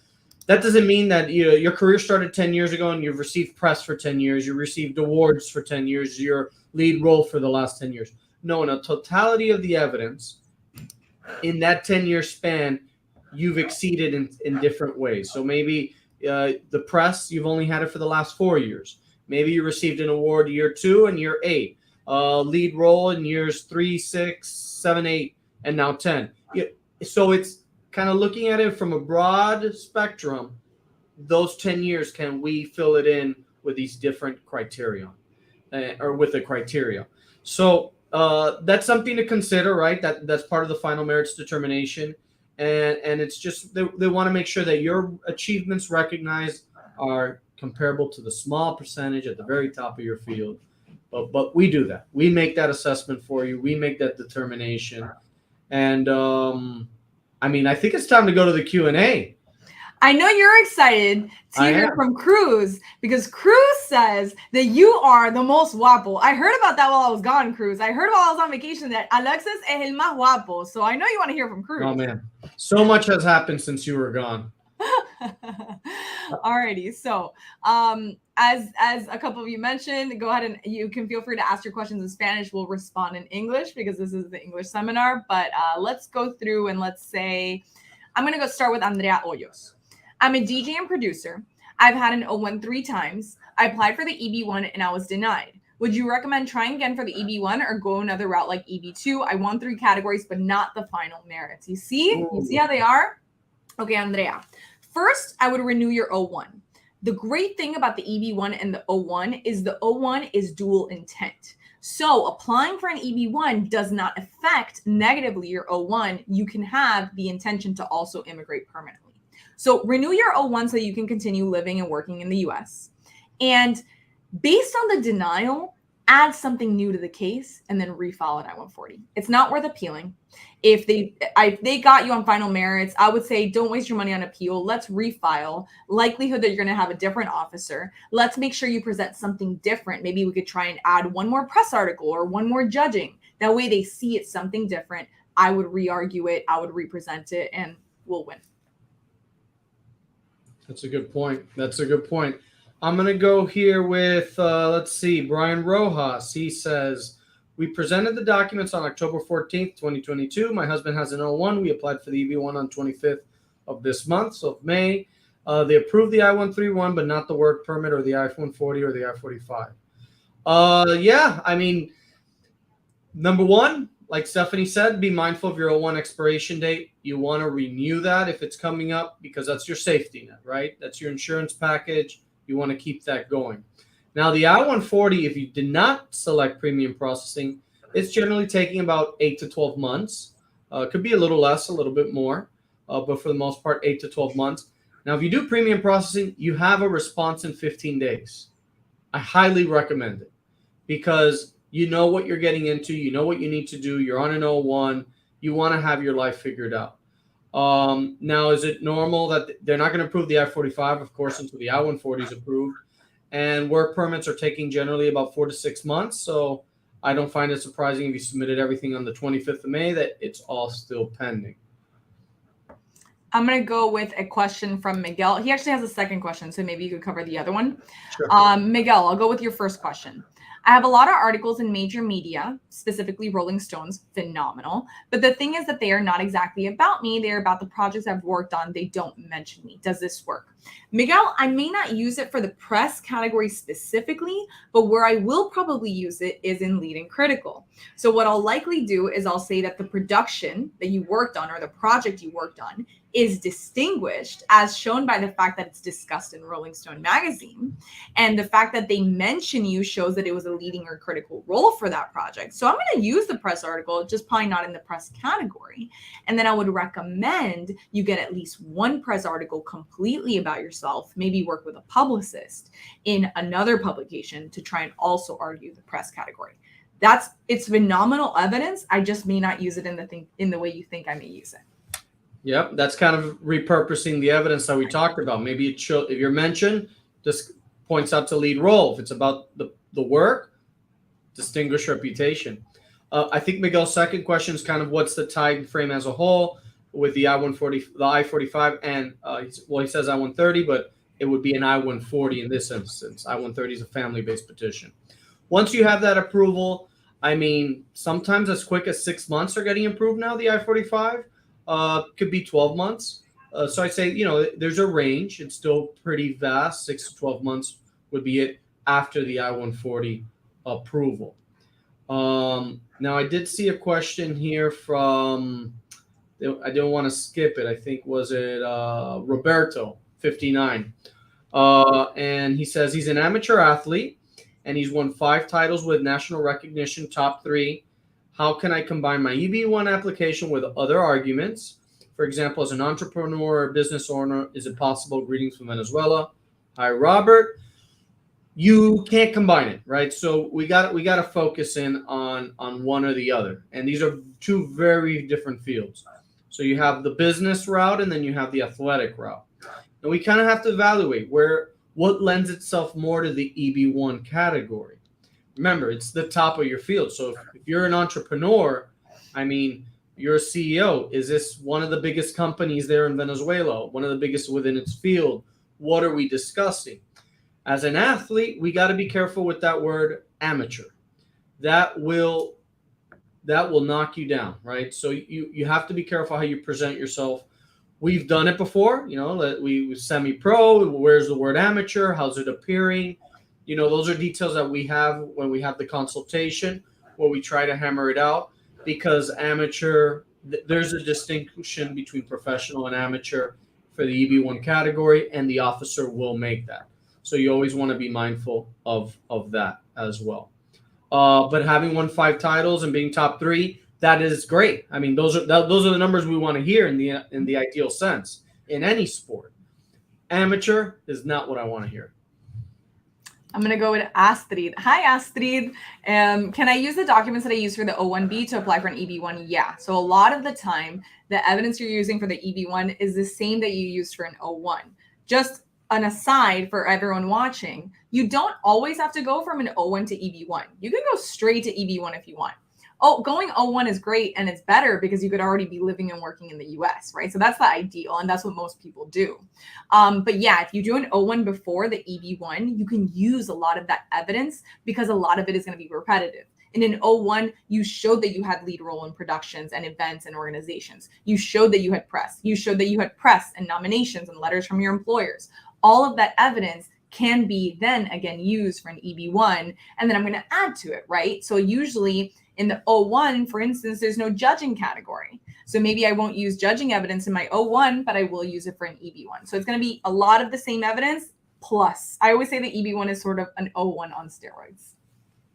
That doesn't mean that your career started 10 years ago and you've received press for 10 years. You received awards for 10 years, your lead role for the last 10 years. No, in a totality of the evidence, in that 10-year span, you've exceeded in different ways. So maybe the press, you've only had it for the last 4 years. Maybe you received an award year 2 and year 8. Lead role in years 3, 6, 7, 8, and now 10. So it's kind of looking at it from a broad spectrum. Those 10 years, can we fill it in with these different criteria, or with the criteria? So that's something to consider, right? That's part of the final merits determination, and it's just they want to make sure that your achievements recognized are comparable to the small percentage at the very top of your field. But we do that. We make that assessment for you. We make that determination. And I mean, I think it's time to go to the Q&A. I know you're excited to hear from Cruz, because Cruz says that you are the most guapo. I heard about that while I was gone, Cruz. I heard while I was on vacation that Alexis es el más guapo. So I know you want to hear from Cruz. Oh, man. So much has happened since you were gone. Alrighty, so as a couple of you mentioned, go ahead and you can feel free to ask your questions in Spanish. We'll respond in English because this is the English seminar. But let's go through and let's say, I'm going to start with Andrea Hoyos. I'm a DJ and producer. I've had an O1 3 times. I applied for the EB1 and I was denied. Would you recommend trying again for the EB1 or go another route like EB2? I won 3 categories, but not the final merits. You see how they are? Okay, Andrea. First, I would renew your O1. The great thing about the EB1 and the O1 is the O1 is dual intent. So applying for an EB1 does not affect negatively your O1. You can have the intention to also immigrate permanently. So renew your O1 so you can continue living and working in the US. And based on the denial, add something new to the case and then refile at I-140. It's not worth appealing. If they got you on final merits, I would say don't waste your money on appeal. Let's refile. Likelihood that you're going to have a different officer. Let's make sure you present something different. Maybe we could try and add one more press article or one more judging. That way they see it's something different. I would re-argue it. I would represent it, and we'll win. That's a good point. I'm going to go here with, let's see, Brian Rojas. He says, we presented the documents on October 14th, 2022. My husband has an O1. We applied for the EB1 on 25th of this month, so of May. They approved the I-131, but not the work permit or the I-140 or the I-45. Yeah, I mean, number one, like Stephanie said, be mindful of your O1 expiration date. You want to renew that if it's coming up because that's your safety net, right? That's your insurance package. You want to keep that going. Now, the I-140, if you did not select premium processing, it's generally taking about 8 to 12 months. Could be a little less, a little bit more, but for the most part, 8 to 12 months. Now, if you do premium processing, you have a response in 15 days. I highly recommend it because you know what you're getting into. You know what you need to do. You're on an O1. You want to have your life figured out. Now, is it normal that they're not going to approve the I-45, of course, until the I-140 is approved? And work permits are taking generally about 4 to 6 months. So I don't find it surprising if you submitted everything on the 25th of May that it's all still pending. I'm going to go with a question from Miguel. He actually has a second question, so maybe you could cover the other one. Sure. Miguel, I'll go with your first question. I have a lot of articles in major media, specifically Rolling Stone's, phenomenal. But the thing is that they are not exactly about me. They're about the projects I've worked on. They don't mention me. Does this work? Miguel, I may not use it for the press category specifically, but where I will probably use it is in lead and critical. So what I'll likely do is I'll say that the production that you worked on or the project you worked on is distinguished as shown by the fact that it's discussed in Rolling Stone magazine. And the fact that they mention you shows that it was a leading or critical role for that project. So I'm going to use the press article, just probably not in the press category. And then I would recommend you get at least one press article completely about yourself, maybe work with a publicist in another publication to try and also argue the press category. It's phenomenal evidence. I just may not use it in the way you think I may use it. Yep, that's kind of repurposing the evidence that we talked about. Maybe it shows if you're mentioned, just points out to lead role. If it's about the work, distinguished reputation. I think Miguel's second question is kind of what's the time frame as a whole with the I-140, the I-45, and he says I-130, but it would be an I-140 in this instance. I-130 is a family-based petition. Once you have that approval, I mean, sometimes as quick as 6 months are getting approved now, the I-45. Could be 12 months. So I'd say, there's a range. It's still pretty vast. 6 to 12 months would be it after the I-140 approval. Now, I did see a question here from, I don't want to skip it. I think, was it Roberto, 59. And he says he's an amateur athlete and he's won 5 titles with national recognition, top 3. How can I combine my EB1 application with other arguments? For example, as an entrepreneur or business owner, is it possible? Greetings from Venezuela. Hi, Robert. You can't combine it, right? So we got to focus in on one or the other. And these are 2 very different fields. So you have the business route and then you have the athletic route. And we kind of have to evaluate what lends itself more to the EB1 category. Remember, it's the top of your field. So if you're an entrepreneur, I mean, you're a CEO. Is this one of the biggest companies there in Venezuela? One of the biggest within its field? What are we discussing? As an athlete, we got to be careful with that word amateur. That will knock you down, right? So you have to be careful how you present yourself. We've done it before, we semi-pro. Where's the word amateur? How's it appearing? those are details that we have when we have the consultation, where we try to hammer it out, because amateur, there's a distinction between professional and amateur for the EB1 category, and the officer will make that. So you always want to be mindful of that as well. But having won 5 titles and being top 3, that is great. I mean, those are the numbers we want to hear in the ideal sense in any sport. Amateur is not what I want to hear. I'm going to go with Astrid. Hi, Astrid. Can I use the documents that I use for the O1B to apply for an EB1? Yeah. So a lot of the time, the evidence you're using for the EB1 is the same that you used for an O1. Just an aside for everyone watching, you don't always have to go from an O1 to EB1. You can go straight to EB1 if you want. Oh, going O1 is great, and it's better because you could already be living and working in the US, right? So that's the ideal, and that's what most people do. But yeah, if you do an O1 before the EB1, you can use a lot of that evidence because a lot of it is going to be repetitive. In an O1, you showed that you had lead role in productions and events and organizations. You showed that you had press. You showed that you had press and nominations and letters from your employers. All of that evidence can be then again used for an EB1, and then I'm going to add to it, right? So usually in the O1, for instance, there's no judging category. So maybe I won't use judging evidence in my O1, but I will use it for an EB1. So it's going to be a lot of the same evidence plus. I always say the EB1 is sort of an O1 on steroids.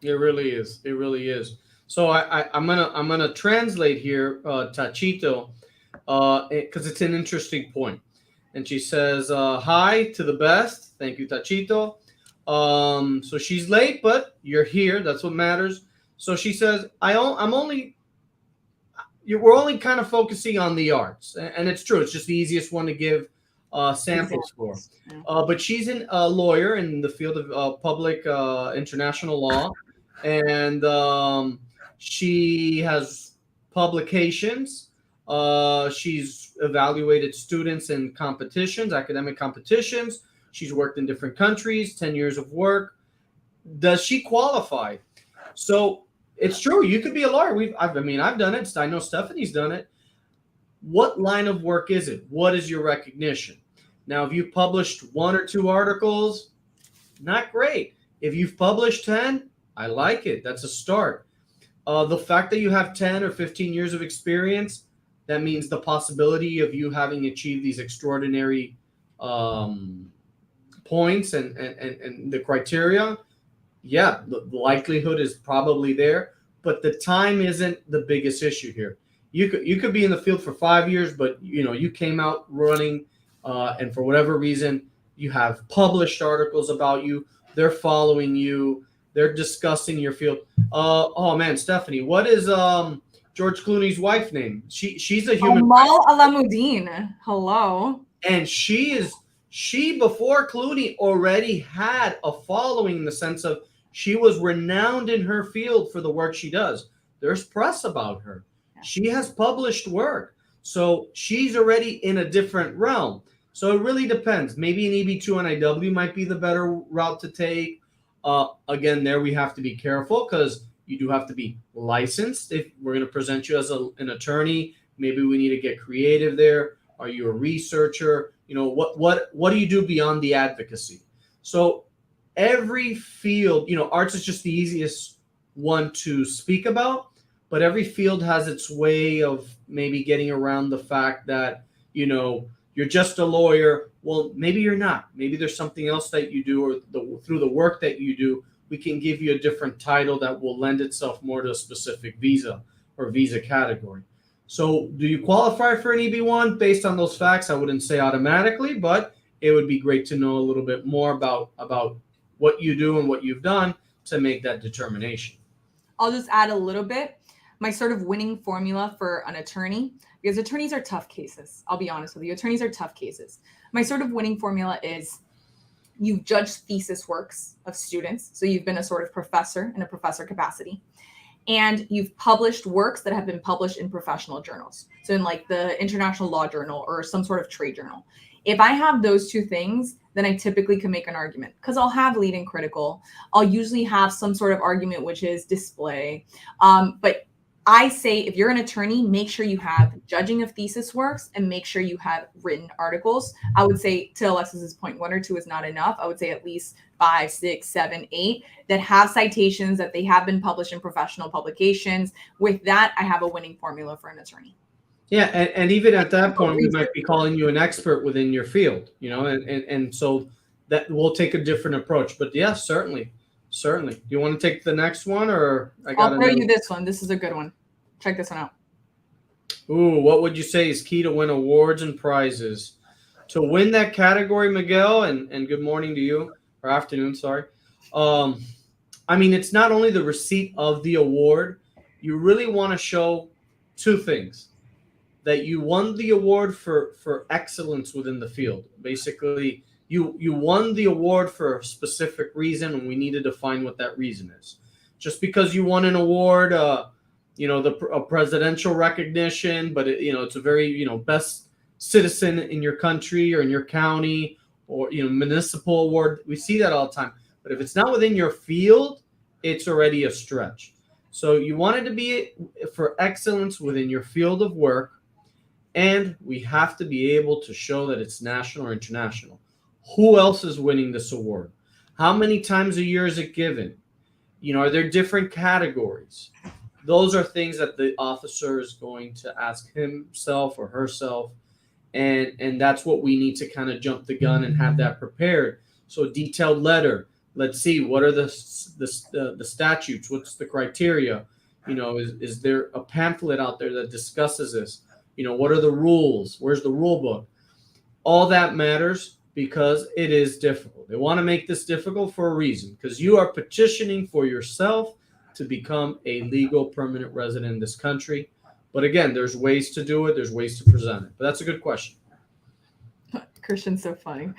It really is. It really is. So I'm gonna translate here, Tachito, because it's an interesting point. And she says, "Hi to the best." Thank you, Tachito. So she's late, but you're here. That's what matters. So she says, we're only kind of focusing on the arts. And it's true. It's just the easiest one to give samples for. But she's a lawyer in the field of public international law. And she has publications. She's evaluated students in competitions, academic competitions. She's worked in different countries, 10 years of work. Does she qualify? So it's true. You could be a lawyer. I've done it. I know Stephanie's done it. What line of work is it? What is your recognition? Now, if you've published 1 or 2 articles, not great. If you've published 10, I like it. That's a start. The fact that you have 10 or 15 years of experience, that means the possibility of you having achieved these extraordinary points and the criteria, yeah, the likelihood is probably there, but the time isn't the biggest issue here. You could be in the field for 5 years, but you came out running, and for whatever reason, you have published articles about you. They're following you. They're discussing your field. Oh man, Stephanie, what is George Clooney's wife's name? She's a human. Amal Alamuddin. Hello. And she before Clooney already had a following in the sense of she was renowned in her field for the work she does. There's press about her. Yeah. She has published work. So she's already in a different realm. So it really depends. Maybe an EB2 NIW might be the better route to take. Again, there we have to be careful because you do have to be licensed. If we're going to present you as an attorney, maybe we need to get creative there. Are you a researcher? What do you do beyond the advocacy? So every field, arts is just the easiest one to speak about, but every field has its way of maybe getting around the fact that, you're just a lawyer. Well, maybe you're not. Maybe there's something else that you do, or through the work that you do, we can give you a different title that will lend itself more to a specific visa or visa category. So do you qualify for an EB1 based on those facts? I wouldn't say automatically, but it would be great to know a little bit more about what you do and what you've done to make that determination. I'll just add a little bit. My sort of winning formula for an attorney, because attorneys are tough cases. I'll be honest with you. Attorneys are tough cases. My sort of winning formula is you've judged thesis works of students. So you've been a sort of professor in a professor capacity. And you've published works that have been published in professional journals. So in like the International Law Journal or some sort of trade journal. If I have those 2 things, then I typically can make an argument because I'll have lead and critical. I'll usually have some sort of argument, which is display. But I say if you're an attorney, make sure you have judging of thesis works and make sure you have written articles. I would say, to Alexis's point, 1 or 2 is not enough. I would say at least 5, 6, 7, 8 that have citations, that they have been published in professional publications. With that, I have a winning formula for an attorney. Yeah, and even at that point, we might be calling you an expert within your field, you know, and so that we'll take a different approach. But yeah, certainly. Do you want to take the next one, or I'll throw you this one. This is a good one. Check this one out. Ooh, what would you say is key to win awards and prizes? To win that category, Miguel, and good morning to you, or afternoon, sorry. I mean, it's not only the receipt of the award. You really want to show 2 things. That you won the award for excellence within the field. Basically, you won the award for a specific reason, and we need to define what that reason is. Just because you won an award, you know, a presidential recognition, but it's a very, best citizen in your country or in your county, or municipal award. We see that all the time. But if it's not within your field, it's already a stretch. So you want it to be for excellence within your field of work. And we have to be able to show that it's national or international. Who else is winning this award? How many times a year is it given? Are there different categories? Those are things that the officer is going to ask himself or herself. And that's what we need to kind of jump the gun and have that prepared. So a detailed letter. Let's see, what are the statutes? What's the criteria? Is there a pamphlet out there that discusses this? What are the rules? Where's the rule book? All that matters because it is difficult. They want to make this difficult for a reason, because you are petitioning for yourself to become a legal permanent resident in this country. But again, there's ways to do it. There's ways to present it. But that's a good question. Christian's so funny.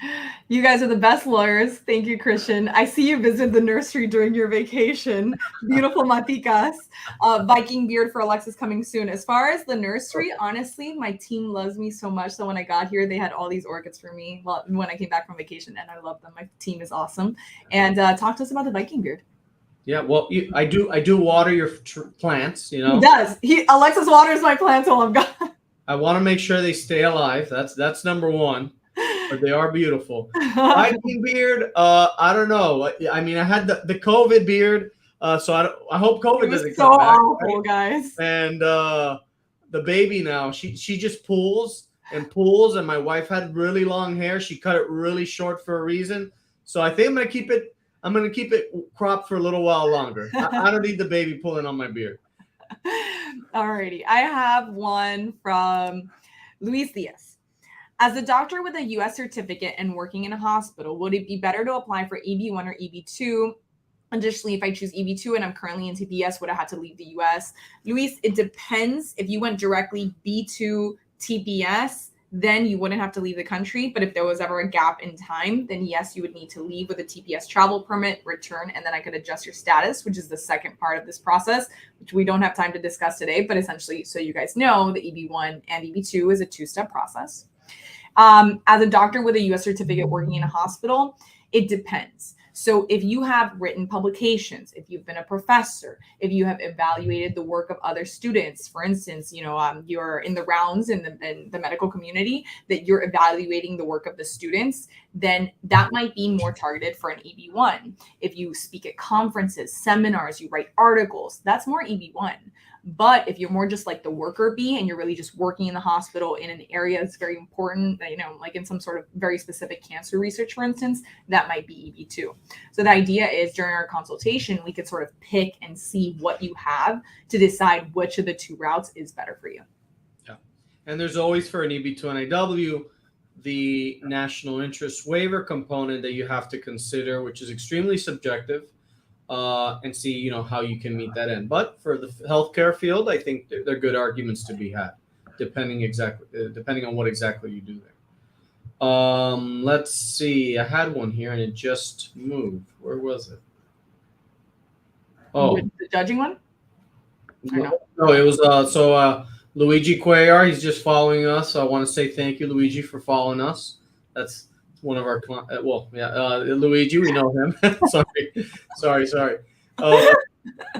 You guys are the best lawyers. Thank you, Christian. I see you visit the nursery during your vacation. Beautiful maticas. Viking beard for Alexis coming soon. As far as the nursery, honestly, my team loves me so much. So when I got here, they had all these orchids for me when I came back from vacation, and I love them. My team is awesome. And talk to us about the Viking beard. Yeah, well, I do water your plants. He does. Alexis waters my plants while I'm gone. I want to make sure they stay alive. That's number 1. But they are beautiful. Viking beard, I don't know. I mean, I had the COVID beard, so I hope COVID doesn't come back. So awful, right? Guys. And the baby now, she just pulls, and my wife had really long hair. She cut it really short for a reason. So I think I'm gonna keep it cropped for a little while longer. I don't need the baby pulling on my beard. Alrighty, I have one from Luis Diaz. As a doctor with a U.S. certificate and working in a hospital, would it be better to apply for EB1 or EB2? Additionally, if I choose EB2 and I'm currently in TPS, would I have to leave the U.S.? Luis, it depends. If you went directly B2 TPS, then you wouldn't have to leave the country. But if there was ever a gap in time, then yes, you would need to leave with a TPS travel permit, return, and then I could adjust your status, which is the second part of this process, which we don't have time to discuss today. But essentially, so you guys know, the EB1 and EB2 is a 2-step process. As a doctor with a U.S. certificate working in a hospital, it depends. So if you have written publications, if you've been a professor, if you have evaluated the work of other students, for instance, you're in the rounds in the medical community, that you're evaluating the work of the students, then that might be more targeted for an EB1. If you speak at conferences, seminars, you write articles, that's more EB1. But if you're more just like the worker bee and you're really just working in the hospital in an area that's very important, like in some sort of very specific cancer research, for instance, that might be EB2. So the idea is during our consultation, we could sort of pick and see what you have to decide which of the 2 routes is better for you. Yeah. And there's always for an EB2 NIW, the national interest waiver component that you have to consider, which is extremely subjective. And see, how you can meet that end. But for the healthcare field, I think there are good arguments to be had, depending on what exactly you do there. Let's see. I had one here and it just moved. Where was it? Oh, the judging one? No, it was Luigi Cuellar. He's just following us. So I want to say thank you, Luigi, for following us. That's one of our Luigi, we know him. sorry.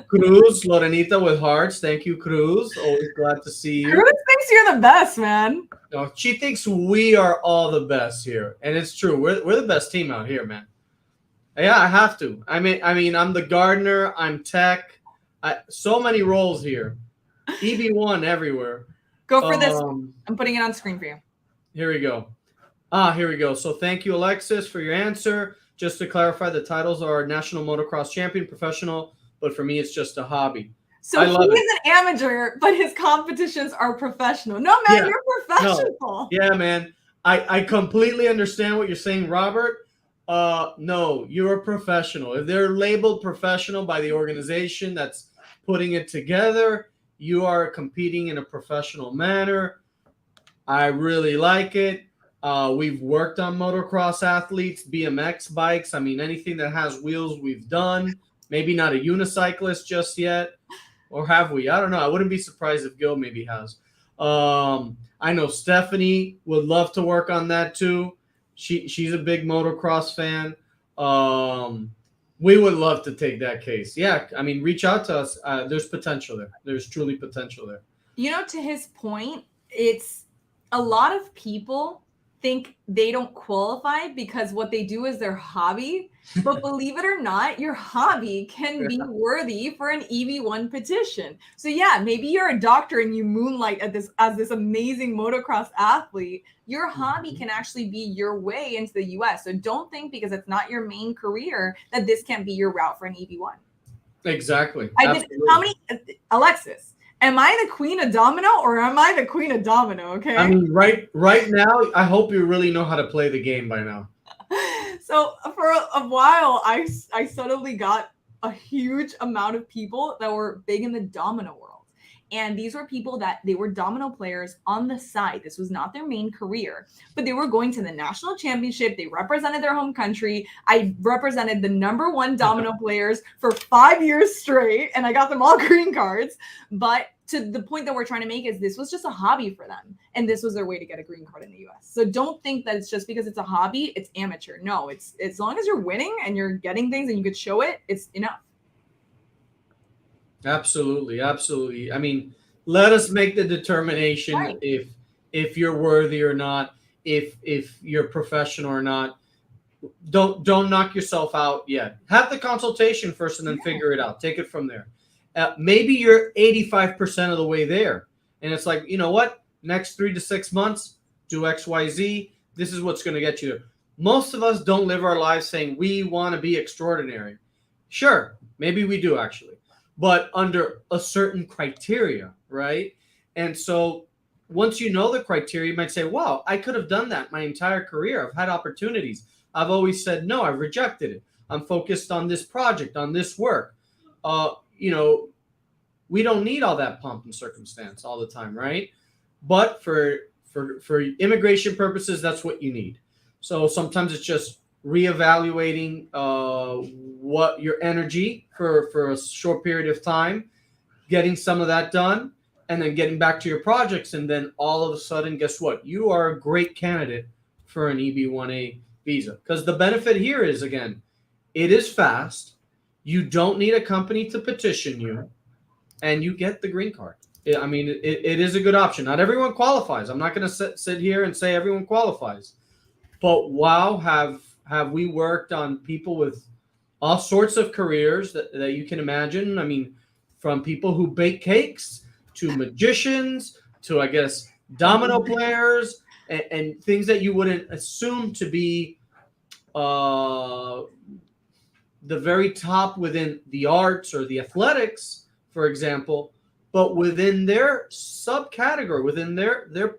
Cruz, Lorenita with hearts. Thank you, Cruz. Always glad to see you. Cruz thinks you're the best, man. No, she thinks we are all the best here, and it's true. We're the best team out here, man. Yeah, I have to. I mean, I'm the gardener. I'm tech. So many roles here. EB1 everywhere. Go for this. I'm putting it on screen for you. Here we go. Here we go. So thank you, Alexis, for your answer. Just to clarify, the titles are National Motocross Champion, Professional, but for me, it's just a hobby. So he's an amateur, but his competitions are professional. No, man, you're professional. No. Yeah, man. I completely understand what you're saying, Robert. No, you're a professional. If they're labeled professional by the organization that's putting it together, you are competing in a professional manner. I really like it. We've worked on motocross athletes, BMX bikes. I mean, anything that has wheels we've done. Maybe not a unicyclist just yet. Or have we? I don't know. I wouldn't be surprised if Gil maybe has. I know Stephanie would love to work on that too. She's a big motocross fan. We would love to take that case. Yeah, I mean, reach out to us. There's potential there. There's truly potential there. You know, to his point, it's a lot of people think they don't qualify because what they do is their hobby. But believe it or not, your hobby can be worthy for an EB1 petition. So yeah, maybe you're a doctor and you moonlight as this amazing motocross athlete. Your hobby can actually be your way into the US. So don't think because it's not your main career that this can't be your route for an EB1. Exactly. Alexis, am I the queen of domino or am I the queen of domino? Okay. I mean, right now, I hope you really know how to play the game by now. So for a while, I suddenly got a huge amount of people that were big in the domino world. And these were people that they were domino players on the side. This was not their main career, but they were going to the national championship. They represented their home country. I represented the #1 domino players for 5 years straight, and I got them all green cards. But to the point that we're trying to make is this was just a hobby for them, and this was their way to get a green card in the US. So don't think that it's just because it's a hobby, it's amateur. No, it's as long as you're winning and you're getting things and you could show it, it's enough. Absolutely. I mean, let us make the determination if you're worthy or not, if you're professional or not. Don't knock yourself out yet. Have the consultation first and then figure it out. Take it from there. Maybe you're 85% of the way there. And it's like, you know what? Next 3 to 6 months, do X, Y, Z. This is what's going to get you there. Most of us don't live our lives saying we want to be extraordinary. Sure, maybe we do actually. But under a certain criteria, right? And so once you know the criteria, you might say, wow, I could have done that my entire career. I've had opportunities. I've always said, no, I've rejected it. I'm focused on this project, on this work. We don't need all that pomp and circumstance all the time, right? But for immigration purposes, that's what you need. So sometimes it's just reevaluating what your energy for a short period of time, getting some of that done, and then getting back to your projects. And then all of a sudden, guess what? You are a great candidate for an EB1A visa. Because the benefit here is, again, it is fast. You don't need a company to petition you, and you get the green card. I mean, it is a good option. Not everyone qualifies. I'm not going to sit here and say everyone qualifies. But wow, have we worked on people with all sorts of careers that you can imagine. I mean, from people who bake cakes to magicians to, I guess, domino players and things that you wouldn't assume to be the very top within the arts or the athletics, for example, but within their subcategory, within their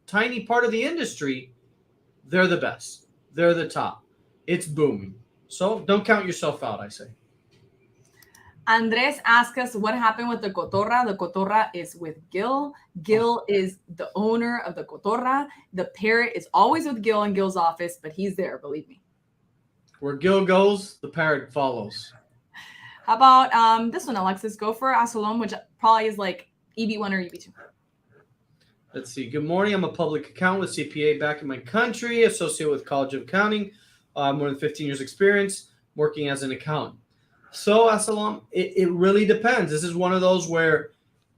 tiny part of the industry, they're the best. They're the top. It's booming. So don't count yourself out, I say. Andres asked us what happened with the Cotorra. The Cotorra is with Gil. Gil is the owner of the Cotorra. The parrot is always with Gil in Gil's office, but he's there, believe me. Where Gil goes, the parrot follows. How about this one, Alexis? Go for Asolom, which probably is like EB1 or EB2. Let's see. Good morning. I'm a public accountant with CPA back in my country, associated with College of Accounting. More than 15 years experience working as an accountant. So, Assalam, it really depends. This is one of those where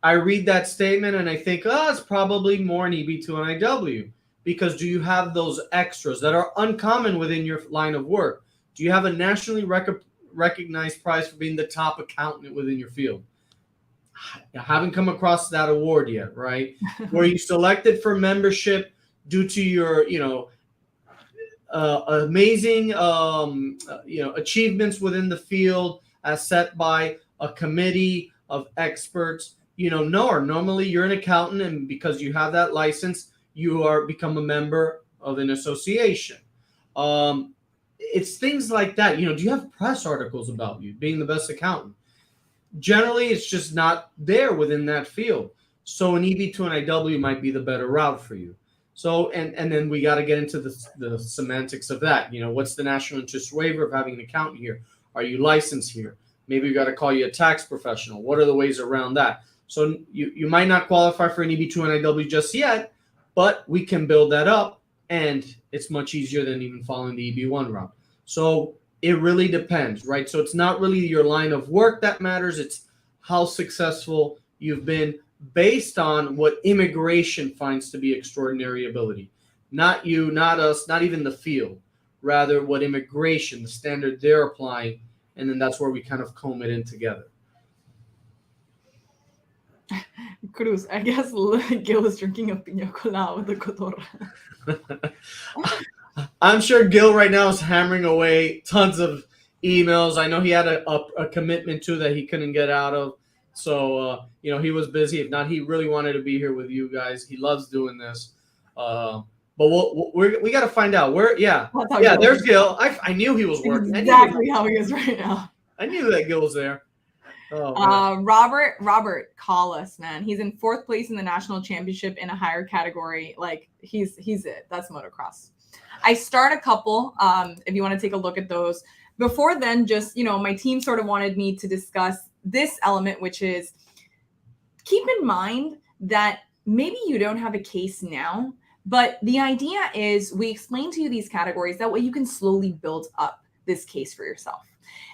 I read that statement and I think, oh, it's probably more an EB2 and IW. Because do you have those extras that are uncommon within your line of work? Do you have a nationally recognized prize for being the top accountant within your field? I haven't come across that award yet, right? Were you selected for membership due to your, amazing, achievements within the field as set by a committee of experts? No, or normally you're an accountant, and because you have that license, you are become a member of an association. It's things like that. Do you have press articles about you being the best accountant? Generally, it's just not there within that field. So an EB2 and IW might be the better route for you. So, and then we got to get into the semantics of that. What's the national interest waiver of having an accountant here? Are you licensed here? Maybe we got to call you a tax professional. What are the ways around that? So you might not qualify for an EB2 and IW just yet, but we can build that up, and it's much easier than even following the EB1 route. So it really depends, right? So it's not really your line of work that matters. It's how successful you've been based on what immigration finds to be extraordinary ability. Not you, not us, not even the field. Rather, what immigration, the standard they're applying, and then that's where we kind of comb it in together. Cruz, I guess Gil is drinking a piña colada with the cotorra. I'm sure Gil right now is hammering away tons of emails. I know he had a commitment too that he couldn't get out of. So, he was busy. If not, he really wanted to be here with you guys. He loves doing this. But we got to find out where. Yeah, there's Gil. I knew he was working. Exactly how he is right now. I knew that Gil was there. Oh, Robert, call us, man. He's in 4th place in the national championship in a higher category. Like he's it. That's motocross. I start a couple. If you want to take a look at those. Before then, just my team sort of wanted me to discuss this element, which is keep in mind that maybe you don't have a case now, but the idea is we explain to you these categories. That way you can slowly build up this case for yourself.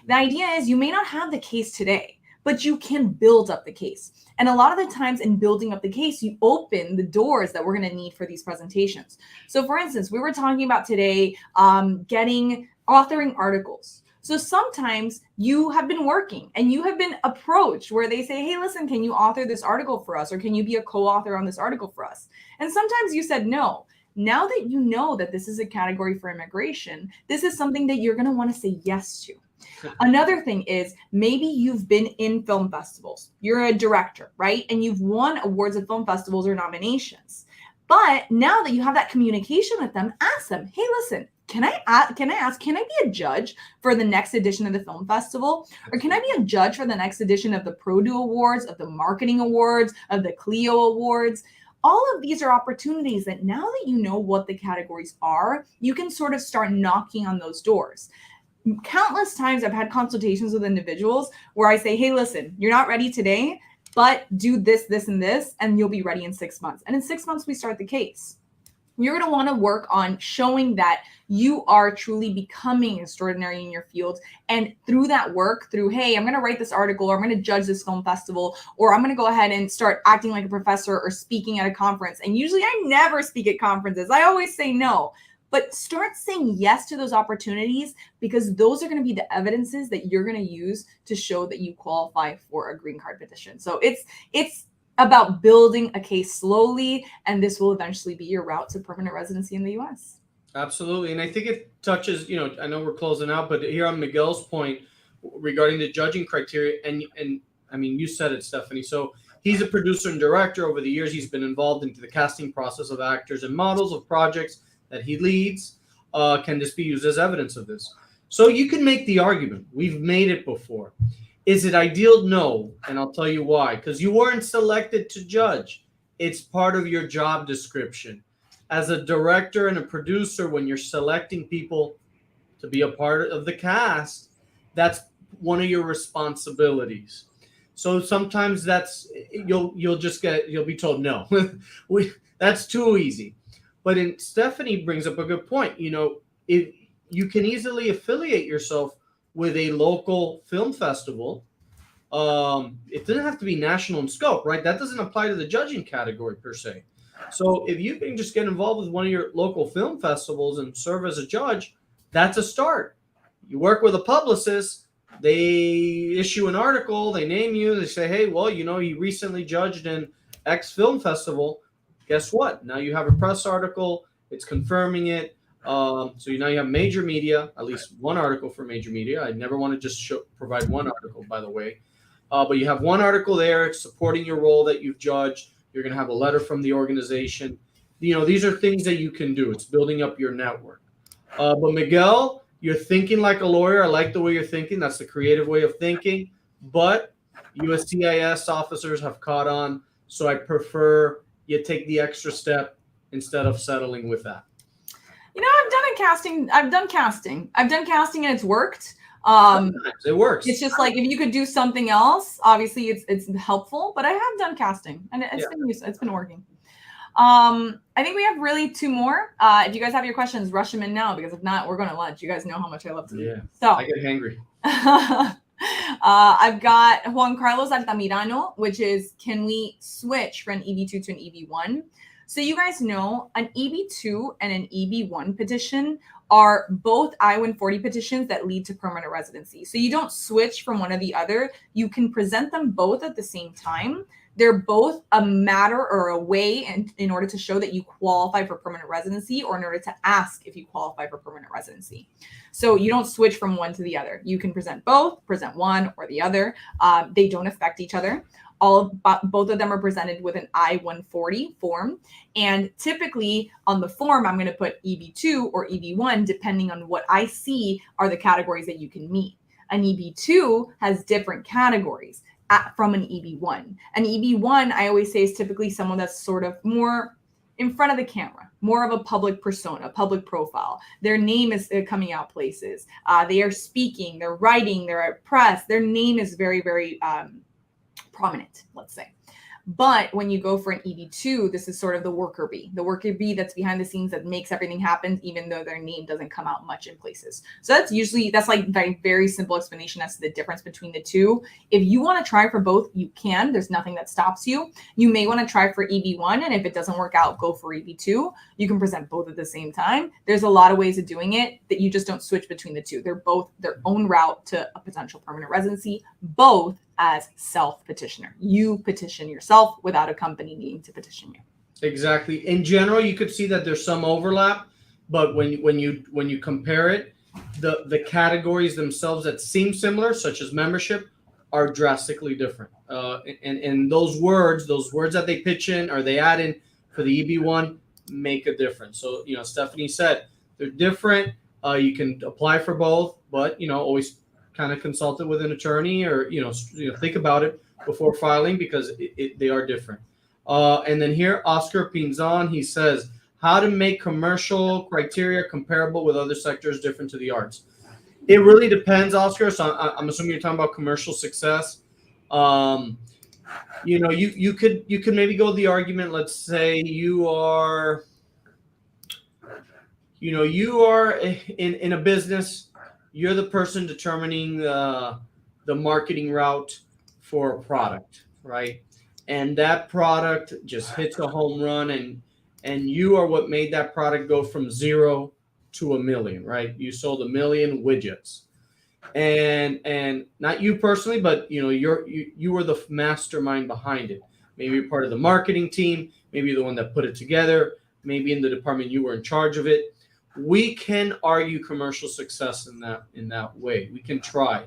The idea is you may not have the case today, but you can build up the case. And a lot of the times in building up the case, you open the doors that we're going to need for these presentations. So for instance, we were talking about today authoring articles. So sometimes you have been working and you have been approached where they say, hey, listen, can you author this article for us? Or can you be a co-author on this article for us? And sometimes you said no. Now that you know that this is a category for immigration, this is something that you're going to want to say yes to. Another thing is maybe you've been in film festivals. You're a director, right? And you've won awards at film festivals or nominations. But now that you have that communication with them, ask them, hey, listen, can I be a judge for the next edition of the film festival? Or can I be a judge for the next edition of the Produ Awards, of the Marketing Awards, of the Clio Awards? All of these are opportunities that now that you know what the categories are, you can sort of start knocking on those doors. Countless times I've had consultations with individuals where I say, hey, listen, you're not ready today, but do this, this, and this, and you'll be ready in 6 months. And in 6 months, we start the case. You're going to want to work on showing that you are truly becoming extraordinary in your field. And through that work, hey, I'm going to write this article, or I'm going to judge this film festival, or I'm going to go ahead and start acting like a professor or speaking at a conference. And usually I never speak at conferences. I always say no. But start saying yes to those opportunities, because those are going to be the evidences that you're going to use to show that you qualify for a green card petition. So it's about building a case slowly, and this will eventually be your route to permanent residency in the U.S. Absolutely. And I think it touches, I know we're closing out, but here on Miguel's point regarding the judging criteria, and I mean, you said it, Stephanie. So he's a producer and director. Over the years, he's been involved into the casting process of actors and models of projects that he leads. Can this be used as evidence of this? So you can make the argument. We've made it before. Is it ideal? No. And I'll tell you why. Because you weren't selected to judge. It's part of your job description. As a director and a producer, when you're selecting people to be a part of the cast, that's one of your responsibilities. So sometimes you'll be told no. That's too easy. But Stephanie brings up a good point. If you can easily affiliate yourself with a local film festival, it doesn't have to be national in scope, right? That doesn't apply to the judging category per se. So if you can just get involved with one of your local film festivals and serve as a judge, that's a start. You work with a publicist, they issue an article, they name you, they say, hey, well, you know, you recently judged in X film festival. Guess what? Now you have a press article, it's confirming it. So now you have major media, at least one article for major media. I never want to just provide one article, by the way. But you have one article there supporting your role that you've judged. You're going to have a letter from the organization. You know, these are things that you can do. It's building up your network. But Miguel, you're thinking like a lawyer. I like the way you're thinking. That's the creative way of thinking. But USCIS officers have caught on. So I prefer you take the extra step instead of settling with that. You know, I've done casting and it's worked. Sometimes it works. It's just like if you could do something else, obviously it's helpful, but I have done casting and it's been working. I think we have really two more. If you guys have your questions, rush them in now, because if not, we're going to lunch. You guys know how much I love to eat. So I get hangry. I've got Juan Carlos Altamirano, which is, can we switch from an EB2 to an EB1? So you guys know an EB2 and an EB1 petition are both I-140 petitions that lead to permanent residency. So you don't switch from one or the other. You can present them both at the same time. They're both a matter or a way in order to show that you qualify for permanent residency, or in order to ask if you qualify for permanent residency. So you don't switch from one to the other. You can present both, present one or the other. They don't affect each other. Both of them are presented with an I-140 form. And typically on the form, I'm going to put EB2 or EB1, depending on what I see are the categories that you can meet. An EB2 has different categories from an EB1. An EB1, I always say, is typically someone that's sort of more in front of the camera, more of a public persona, public profile. Their name is coming out places. They are speaking, they're writing, they're at press. Their name is very, very prominent, let's say. But when you go for an EB2, this is sort of the worker bee that's behind the scenes, that makes everything happen, even though their name doesn't come out much in places. So that's like very, very simple explanation as to the difference between the two. If you want to try for both, you can. There's nothing that stops you. You may want to try for EB1, and if it doesn't work out, go for EB2. You can present both at the same time. There's a lot of ways of doing it that you just don't switch between the two. They're both their own route to a potential permanent residency, both as self-petitioner. You petition yourself without a company needing to petition you. Exactly. In general, you could see that there's some overlap, but when you compare it, the categories themselves that seem similar, such as membership, are drastically different. And those words that they pitch in or they add in for the EB1 make a difference. So, you know, Stephanie said they're different. You can apply for both, but, you know, always kind of consult it with an attorney, or think about it before filing, because they are different. And then here, Oscar Pinzon, he says, how to make commercial criteria comparable with other sectors different to the arts. It really depends, Oscar. So I'm assuming you're talking about commercial success. You could maybe go the argument. Let's say you are in a business. You're the person determining the marketing route for a product, right? And that product just hits a home run, and you are what made that product go from 0 to 1 million, right? You sold 1 million widgets, and not you personally, but you were the mastermind behind it. Maybe you're part of the marketing team. Maybe you're the one that put it together. Maybe in the department you were in charge of it. We can argue commercial success in that way. We can try,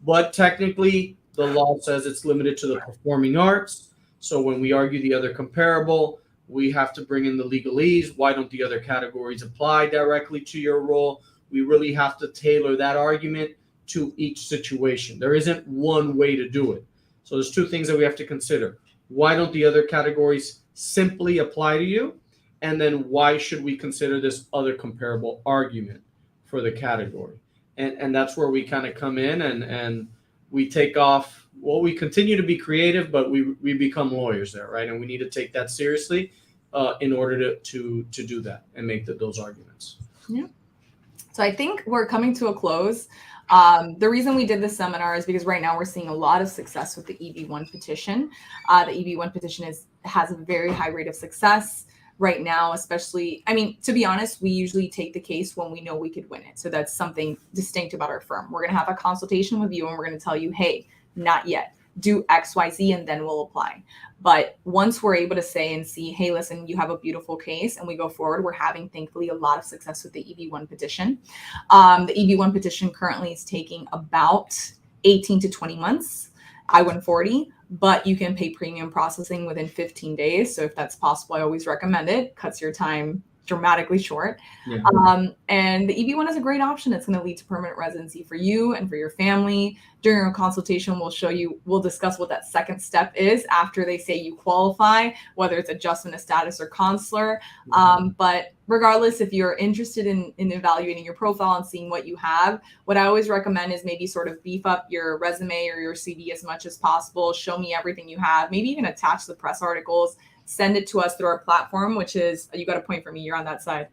but technically the law says it's limited to the performing arts. So when we argue the other comparable, we have to bring in the legalese. Why don't the other categories apply directly to your role? We really have to tailor that argument to each situation. There isn't one way to do it. So there's two things that we have to consider. Why don't the other categories simply apply to you? And then why should we consider this other comparable argument for the category? And that's where we kind of come in and we take off. Well, we continue to be creative, but we become lawyers there, right? And we need to take that seriously in order to do that and make those arguments. Yeah. So I think we're coming to a close. The reason we did this seminar is because right now we're seeing a lot of success with the EB1 petition. The EB1 petition has a very high rate of success right now, especially, I mean, to be honest, we usually take the case when we know we could win it. So that's something distinct about our firm. We're going to have a consultation with you and we're going to tell you, hey, not yet. Do X, Y, Z, and then we'll apply. But once we're able to say and see, hey, listen, you have a beautiful case, and we go forward, we're having, thankfully, a lot of success with the EB1 petition. The EB1 petition currently is taking about 18 to 20 months. I win 40, but you can pay premium processing within 15 days. So if that's possible, I always recommend it. Cuts your time dramatically short. Yeah. And the EB1 is a great option. It's going to lead to permanent residency for you and for your family. During our consultation, we'll discuss what that second step is after they say you qualify, whether it's adjustment of status or consular. But regardless, if you're interested in evaluating your profile and seeing what you have, what I always recommend is maybe sort of beef up your resume or your CV as much as possible. Show me everything you have. Maybe even attach the press articles. Send it to us through our platform, which is, you got a point for me, you're on that side,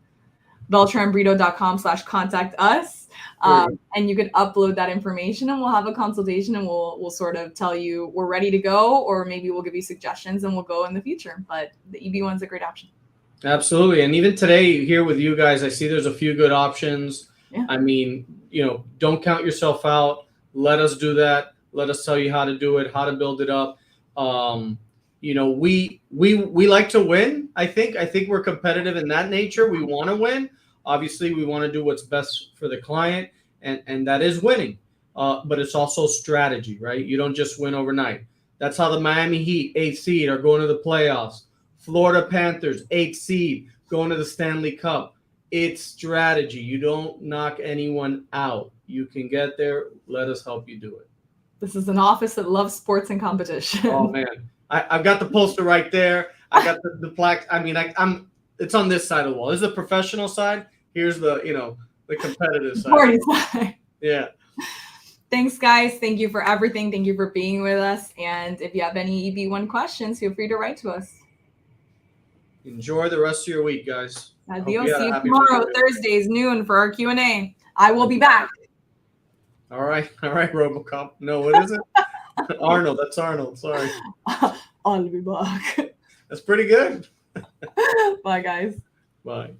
beltranbrito.com/contact us. And you can upload that information and we'll have a consultation and we'll sort of tell you we're ready to go, or maybe we'll give you suggestions and we'll go in the future. But the EB1 is a great option. Absolutely. And even today here with you guys, I see there's a few good options. Yeah. I mean, don't count yourself out. Let us do that. Let us tell you how to do it, how to build it up. We like to win. I think we're competitive in that nature. We want to win. Obviously, we want to do what's best for the client, and that is winning. But it's also strategy, right? You don't just win overnight. That's how the Miami Heat, 8th seed, are going to the playoffs. Florida Panthers, 8th seed, going to the Stanley Cup. It's strategy. You don't knock anyone out. You can get there. Let us help you do it. This is an office that loves sports and competition. Oh, man. I've got the poster right there. I got the plaque. I mean, it's on this side of the wall. This is the professional side. Here's the competitive side. Yeah. Thanks, guys. Thank you for everything. Thank you for being with us. And if you have any EB1 questions, feel free to write to us. Enjoy the rest of your week, guys. Adios. See you tomorrow, Thursdays, noon, for our Q&A. I will be back. All right, RoboCop. No, what is it? Arnold. That's Arnold. Sorry. I'll be back. That's pretty good. Bye, guys. Bye.